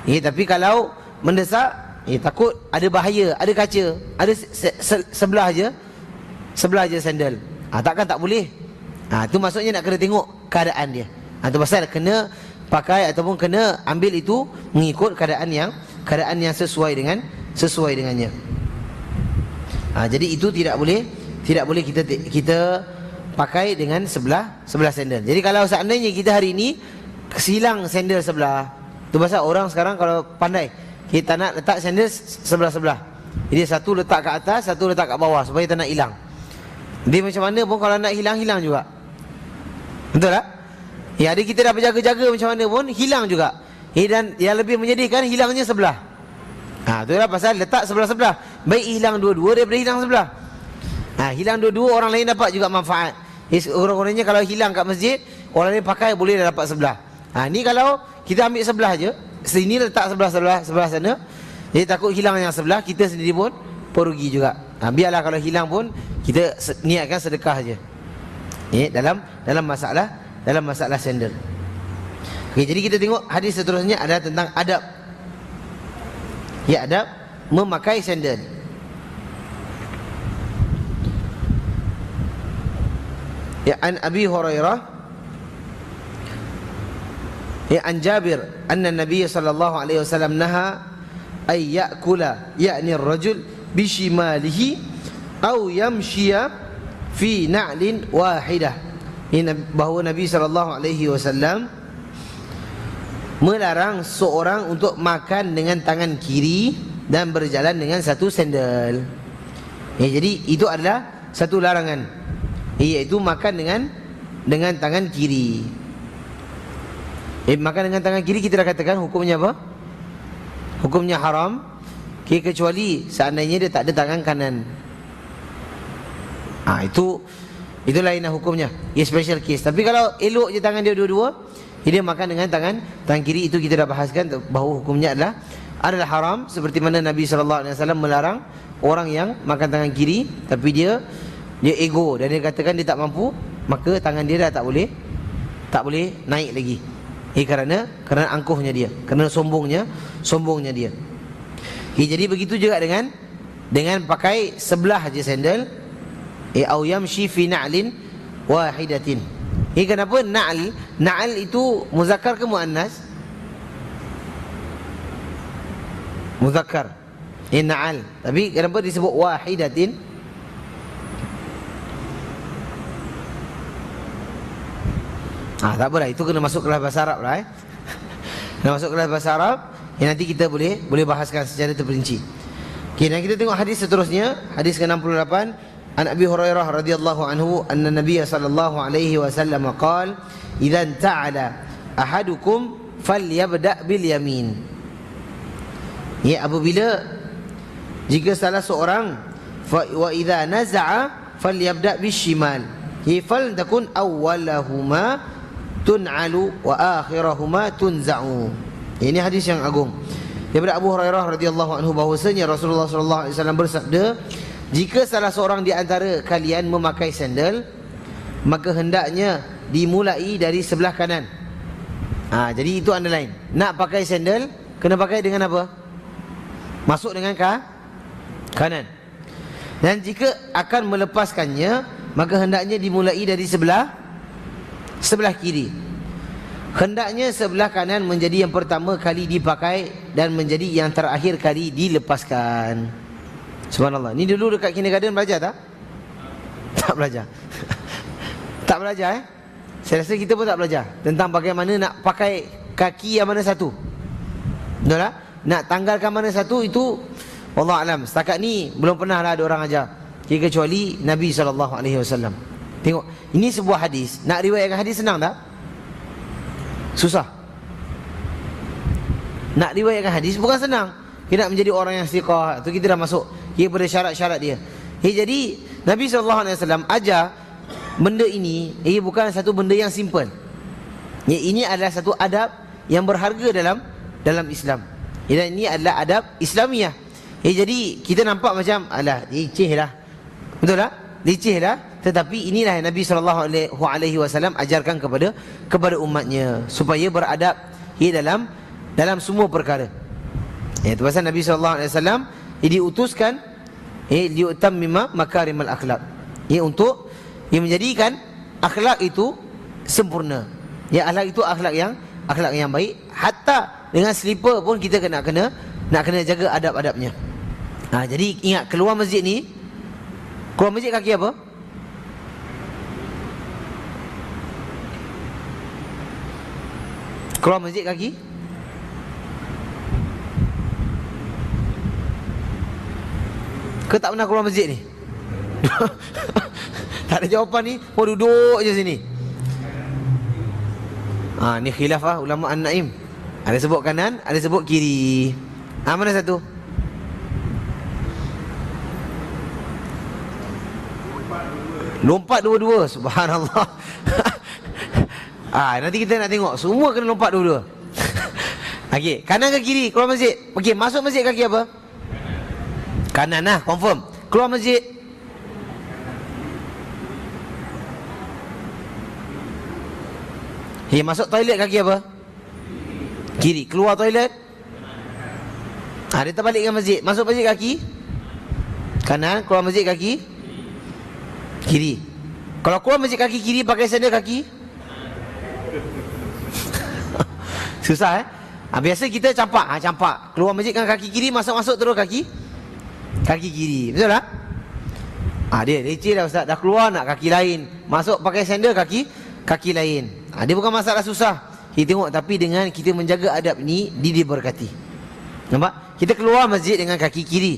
Tapi kalau mendesak, takut ada bahaya, ada kaca, ada sebelah je sandal. Takkan tak boleh. Itu maksudnya nak kena tengok keadaan dia. Itu pasal kena pakai ataupun kena ambil itu mengikut keadaan yang sesuai dengannya. Jadi itu tidak boleh kita pakai dengan sebelah sandal. Jadi kalau seandainya kita hari ini silang sandal sebelah, itu pasal orang sekarang kalau pandai, kita nak letak sandal sebelah-sebelah. Jadi satu letak ke atas, satu letak kat bawah supaya tak nak hilang. Dia macam mana pun kalau nak hilang juga. Betul tak? Ada kita dah berjaga-jaga macam mana pun hilang juga. Dan yang lebih menyedihkan, hilangnya sebelah. Itulah pasal letak sebelah-sebelah. Baik hilang dua-dua daripada hilang sebelah. Hilang dua-dua, orang lain dapat juga manfaat. Orang-orangnya kalau hilang kat masjid, orang lain pakai boleh dah dapat sebelah. Ni kalau kita ambil sebelah je, sini letak sebelah sana, jadi takut hilang yang sebelah, kita sendiri pun perugi juga. Biarlah kalau hilang pun kita niatkan sedekah je. Dalam masalah sandal. Jadi kita tengok hadis seterusnya adalah tentang adab. Adab memakai sandal. An Abi Hurairah, an Jabir anna Nabi sallallahu alaihi wasallam naha ay ya'kula ya'ni ar-rajul bi shimalihi aw yamshiya fi na'lin wahidah. Ini bahawa Nabi sallallahu alaihi wasallam melarang seorang untuk makan dengan tangan kiri dan berjalan dengan satu sandal. Jadi itu adalah satu larangan, iaitu makan dengan tangan kiri. Makan dengan tangan kiri kita dah katakan hukumnya apa? Hukumnya haram, kecuali seandainya dia tak ada tangan kanan. Itu lainlah hukumnya. Special case. Tapi kalau elok je tangan dia dua-dua, dia makan dengan tangan kiri, itu kita dah bahaskan bahawa hukumnya adalah haram, seperti mana Nabi sallallahu alaihi wasallam melarang orang yang makan tangan kiri tapi dia ego dan dia katakan dia tak mampu, maka tangan dia dah tak boleh naik lagi. Kerana angkuhnya dia, kerana sombongnya dia. Jadi begitu juga dengan pakai sebelah je sandal, au yamshi fi na'lin wahidatin. Ini kenapa na'al? Na'al itu muzakkar ke muannas? Muzakkar. Ini na'al. Tapi kenapa disebut wahidatin? Tak apalah, itu kena masuk kelas bahasa Arab lah. Kena masuk kelas bahasa Arab. Yang nanti kita boleh bahaskan secara terperinci. Okey, dan kita tengok hadis seterusnya, hadis ke-68. An Abi Hurairah radhiyallahu anhu anna Nabiy sallallahu alaihi wasallam qala, "Idza ta'ala ahadukum falyabda' bil yamin." Ya, apabila jika salah seorang wa idza naza'a falyabda' bis shimal. Ya, fal takun awwalahuma tun'alu wa akhirahuma tunza'u. Ini hadis yang agung. Daripada Abu Hurairah radhiyallahu anhu bahwasanya Rasulullah sallallahu alaihi wasallam bersabda, jika salah seorang di antara kalian memakai sandal, maka hendaknya dimulai dari sebelah kanan. Jadi itu underline. Nak pakai sandal, kena pakai dengan apa? Masuk dengan kanan. Dan jika akan melepaskannya, maka hendaknya dimulai dari sebelah kiri. Hendaknya sebelah kanan menjadi yang pertama kali dipakai dan menjadi yang terakhir kali dilepaskan. Subhanallah. Ni dulu dekat kindergarten belajar tak? Tak belajar. Tak belajar Saya rasa kita pun tak belajar tentang bagaimana nak pakai kaki yang mana satu. Betul tak? Nak tanggalkan mana satu itu wallah alam. Setakat ni belum pernah lah ada orang ajar. Kecuali Nabi SAW. Tengok, ini sebuah hadis. Nak riwayatkan hadis senang tak? Susah. Nak riwayatkan hadis bukan senang. Kita nak menjadi orang yang siqah, tu kita dah masuk pada syarat-syarat dia. Jadi Nabi SAW ajar benda ini, bukan satu benda yang simple. Ini adalah satu adab yang berharga dalam Islam. Dan ini adalah adab Islamiah. Jadi kita nampak macam alah, leceh lah. Betul tak? Leceh lah. Tetapi inilah yang Nabi SAW ajarkan kepada umatnya supaya beradab dalam semua perkara. Itu pasal Nabi SAW diutuskan liutammima makarimal akhlak. Untuk menjadikan akhlak itu sempurna. Akhlak itu akhlak yang baik. Hatta dengan slipper pun kita nak kena jaga adab-adabnya. Jadi ingat, keluar masjid kaki apa? Keluar masjid kaki? Ke tak pernah keluar masjid ni? Tak ada jawapan ni. Duduk je sini. Ni khilaf ulama An-Naim. Ada sebut kanan, ada sebut kiri. Mana satu? Lompat dua-dua. Subhanallah. Nanti kita nak tengok. Semua kena lompat dua-dua. Okey, kanan ke kiri keluar masjid? Okey, masuk masjid kaki apa? Kanan lah, confirm. Keluar masjid. Masuk toilet kaki apa? Kiri. Keluar toilet? Dia terbalik dengan masjid. Masuk masjid kaki kanan, keluar masjid kaki kiri. Kalau keluar masjid kaki kiri pakai sandal kaki susah biasa kita campak. Keluar masjid dengan kaki kiri, masuk terus kaki kiri. Betul tak? Dia leceh dah ustaz. Dah keluar nak kaki lain, masuk pakai sandal kaki lain. Dia bukan masalah susah. Kita tengok, tapi dengan kita menjaga adab ni, dia diberkati. Nampak? Kita keluar masjid dengan kaki kiri.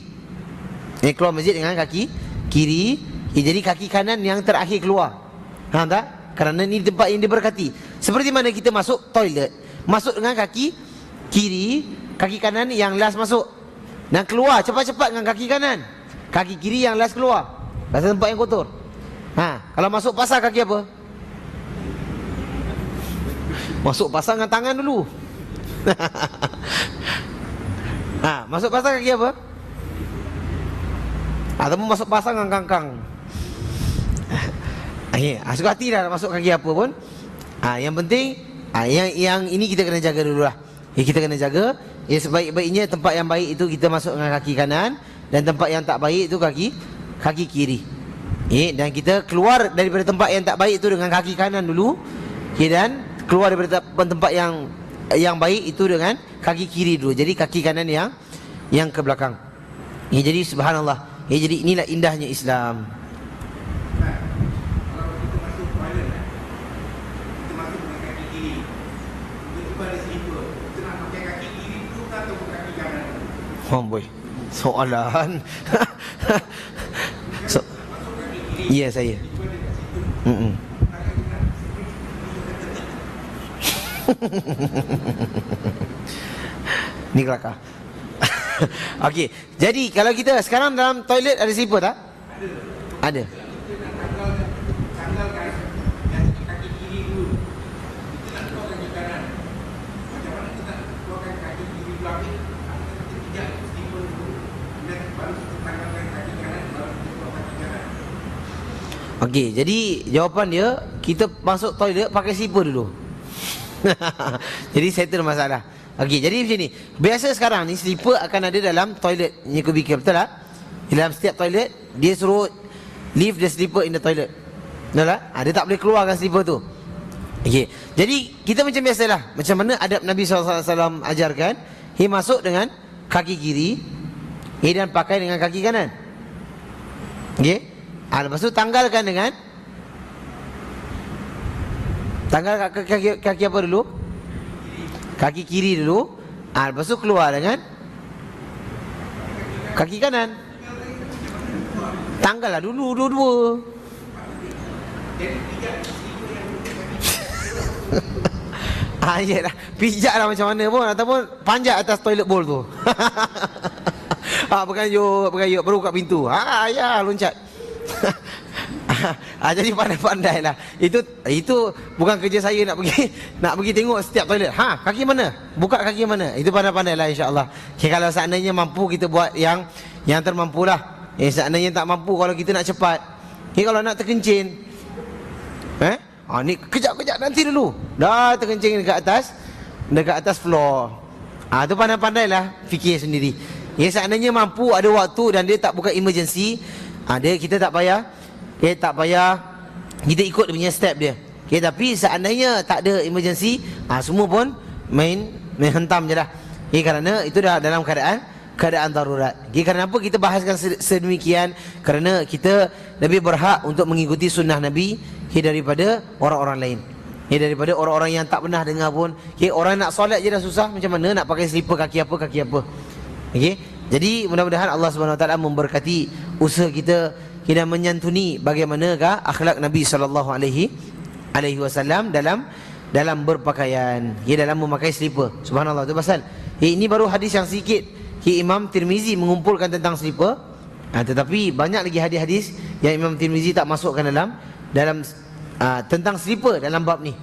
Keluar masjid dengan kaki kiri. Jadi kaki kanan yang terakhir keluar. Faham tak? Kerana ni tempat yang diberkati. Seperti mana kita masuk toilet, masuk dengan kaki kiri, kaki kanan yang last masuk. Dan keluar cepat-cepat dengan kaki kanan, kaki kiri yang last keluar. Pasal tempat yang kotor. Kalau masuk pasar kaki apa? Masuk pasar dengan tangan dulu. Masuk pasar kaki apa? Ataupun masuk pasar dengan kangkang. Suka hati dah masuk kaki apa pun. Yang penting yang ini kita kena jaga dululah. Kita kena jaga. Sebaik-baiknya tempat yang baik itu kita masuk dengan kaki kanan, dan tempat yang tak baik itu kaki kiri. Dan kita keluar daripada tempat yang tak baik itu dengan kaki kanan dulu. Dan keluar daripada tempat yang baik itu dengan kaki kiri dulu. Jadi kaki kanan yang ke belakang. Jadi subhanallah. Jadi inilah indahnya Islam. Kalau kita masuk toilet, kita masuk dengan kaki kiri. Tiba-tiba ada slipper. Kita nak pakai kaki kiri dulu atau kaki kanan? Boy, soalan. Ya saya. Ni kelakar. Okey, jadi kalau kita sekarang dalam toilet ada slipper tak? Ada. Tanggalkan yang kaki kiri dulu. Kita nak keluar kaki kanan. Macam mana kita nak keluarkan kaki kiri belakang? Kita pijak slipper dulu. Dan baru kita tanggalkan kaki kanan, baru kita keluar kaki kanan. Okey, jadi jawapan dia, kita masuk toilet pakai slipper dulu. Jadi settle masalah. Okey, jadi macam ni. Biasa sekarang ni slipper akan ada dalam toilet. Ini kubikel, betul tak? Dalam setiap toilet dia suruh leave the slipper in the toilet. Betul tak? Dia tak boleh keluarkan slipper tu. Okey. Jadi kita macam biasalah. Macam mana adab Nabi SAW ajarkan, masuk dengan kaki kiri, dan pakai dengan kaki kanan. Okey. Lepas tu tanggalkan dengan kaki apa dulu? Kaki kiri dulu. Lepas tu keluar dengan kaki kanan. Tanggallah dulu dua-dua. Iyalah, pijaklah macam mana pun, ataupun panjat atas toilet bowl tu. Bergayut baru buka pintu. Ya loncat. Jadi pandai-pandai lah. Itu bukan kerja saya nak pergi tengok setiap toilet. Kaki mana? Buka kaki mana? Itu pandai-pandai lah, insya-Allah. Kalau seandainya mampu, kita buat yang termampulah. Seandainya tak mampu, kalau kita nak cepat, kalau nak terkencing, ni kejap nanti dulu. Dah terkencing dekat atas floor. Tu pandai-pandailah fikir sendiri. Seandainya mampu, ada waktu dan dia tak bukan emergency, kita tak payah kita ikut dia punya step dia. Tapi seandainya tak ada emergency, semua pun main hentam je lah. Kerana itu dah dalam keadaan darurat. Kerana apa kita bahaskan sedemikian? Kerana kita lebih berhak untuk mengikuti sunnah Nabi daripada orang-orang lain. Daripada orang-orang yang tak pernah dengar pun. Orang nak solat je dah susah, macam mana nak pakai slipper kaki apa. Jadi mudah-mudahan Allah SWT memberkati usaha kita dan menyantuni bagaimanakah akhlak Nabi SAW dalam berpakaian, dalam memakai slipper. Subhanallah, tu pasal ini baru hadis yang sikit. Imam Tirmizi mengumpulkan tentang slipper, tetapi banyak lagi hadis-hadis yang Imam Tirmizi tak masukkan dalam tentang slipper dalam bab ni.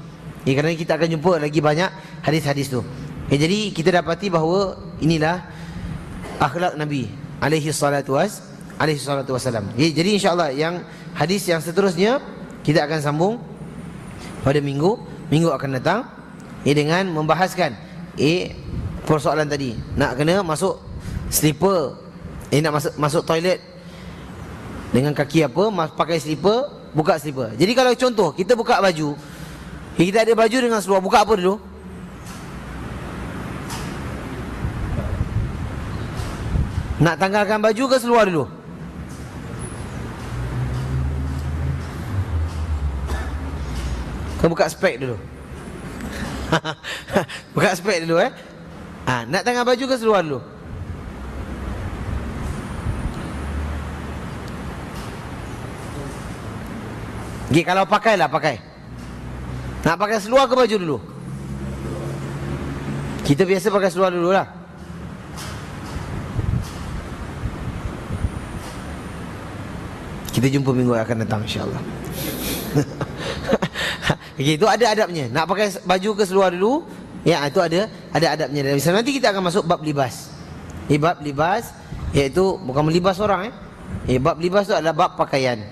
Kerana kita akan jumpa lagi banyak hadis-hadis tu. Jadi kita dapati bahawa inilah akhlak Nabi alaihi salatu wassalam. Jadi insya-Allah yang hadis yang seterusnya kita akan sambung pada minggu akan datang dengan membahaskan persoalan tadi. Nak kena masuk slipper, nak masuk toilet dengan kaki apa, pakai slipper, buka slipper. Jadi kalau contoh kita buka baju, kita ada baju dengan seluar, buka apa dulu? Nak tanggalkan baju ke seluar dulu? Kau buka spek dulu. Buka spek dulu nak tanggal baju ke seluar dulu? Kalau pakailah pakai. Nak pakai seluar ke baju dulu? Kita biasa pakai seluar dulu lah. Kita jumpa minggu yang akan datang, insya-Allah. Itu ada adabnya. Nak pakai baju ke seluar dulu, itu ada adabnya. Dan nanti kita akan masuk bab libas. Bab libas iaitu bukan melibas orang. Bab libas tu adalah bab pakaian.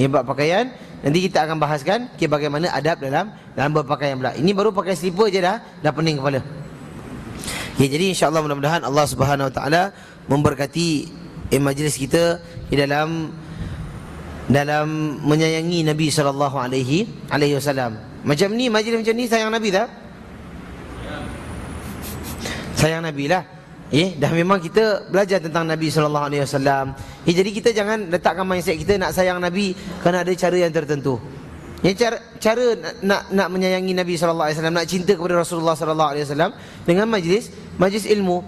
Bab pakaian nanti kita akan bahaskan bagaimana adab dalam berpakaian pula. Ini baru pakai slipper je dah pening kepala. Jadi insya-Allah mudah-mudahan Allah Subhanahu Wa Taala memberkati majlis kita di dalam dalam menyayangi Nabi sallallahu alaihi wasallam. Macam ni, majlis macam ni sayang Nabi tak? Sayang Nabi lah. Dah memang kita belajar tentang Nabi sallallahu alaihi wasallam. Jadi kita jangan letakkan mindset kita nak sayang Nabi kerana ada cara yang tertentu. Cara nak menyayangi Nabi sallallahu alaihi wasallam, nak cinta kepada Rasulullah sallallahu alaihi wasallam dengan majlis ilmu.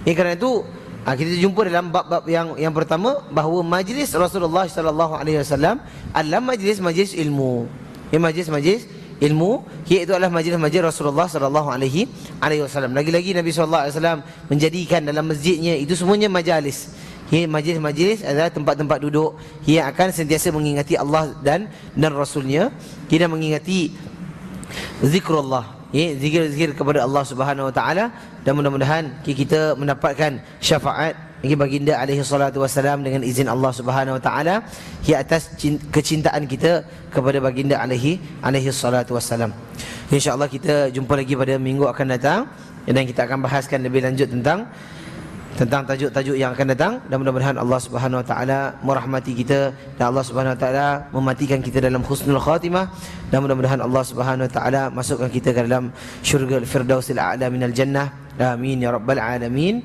Kerana itu kita jumpa dalam bab-bab yang pertama bahawa majlis Rasulullah sallallahu alaihi wasallam adalah majlis ilmu. Majlis ilmu, iaitu adalah majlis Rasulullah sallallahu alaihi wasallam. Lagi-lagi Nabi sallallahu alaihi wasallam menjadikan dalam masjidnya itu semuanya majalis. Majlis adalah tempat-tempat duduk yang akan sentiasa mengingati Allah dan Rasulnya. Kita mengingati zikrullah, zikir kepada Allah Subhanahu wa taala, dan mudah-mudahan kita mendapatkan syafaat baginda alaihi salatu wassalam dengan izin Allah Subhanahu wa taala atas kecintaan kita kepada baginda alaihi salatu wassalam. Insya-Allah kita jumpa lagi pada minggu akan datang dan kita akan bahaskan lebih lanjut tentang tajuk-tajuk yang akan datang, dan mudah-mudahan Allah Subhanahu wa taala merahmati kita dan Allah Subhanahu wa taala mematikan kita dalam husnul khatimah, dan mudah-mudahan Allah Subhanahu wa taala masukkan kita ke dalam syurga al-firdausil a'la minal jannah. Amin ya rabbal alamin.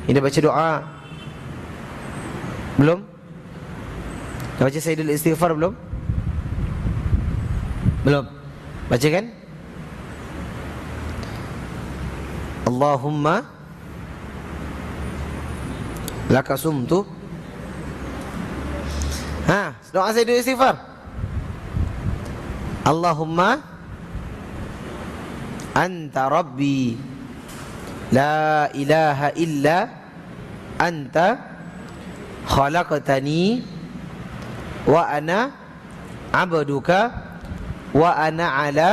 Ini baca doa belum? Dah baca Sayyidul Istighfar belum? Belum. Baca kan? Allahumma laka sumtu. Doa Sayyidul Istighfar. Allahumma anta rabbi la ilaha illa anta khalaqtani wa ana abduka wa ana ala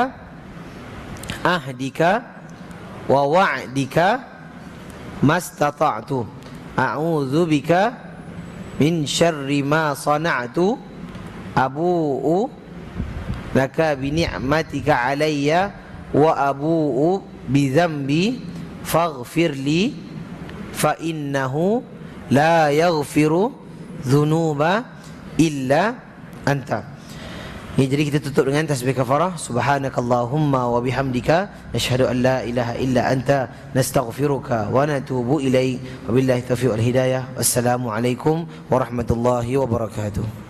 ahdika wa wa'dika mastata'tu a'udzu bika min syarri ma sana'tu abu'u laka bi ni'matika alayya wa abu'u bi dhanbi faghfirli fa innahu la yaghfiru dhunuba illa anta. Jadi kita tutup dengan tasbih kafarah. Subhanakallahumma wa bihamdika nashhadu an la ilaha illa anta nastaghfiruka wa natubu ilaik. Wabillahi taufiq wal hidayah. Wassalamu alaikum warahmatullahi wabarakatuh.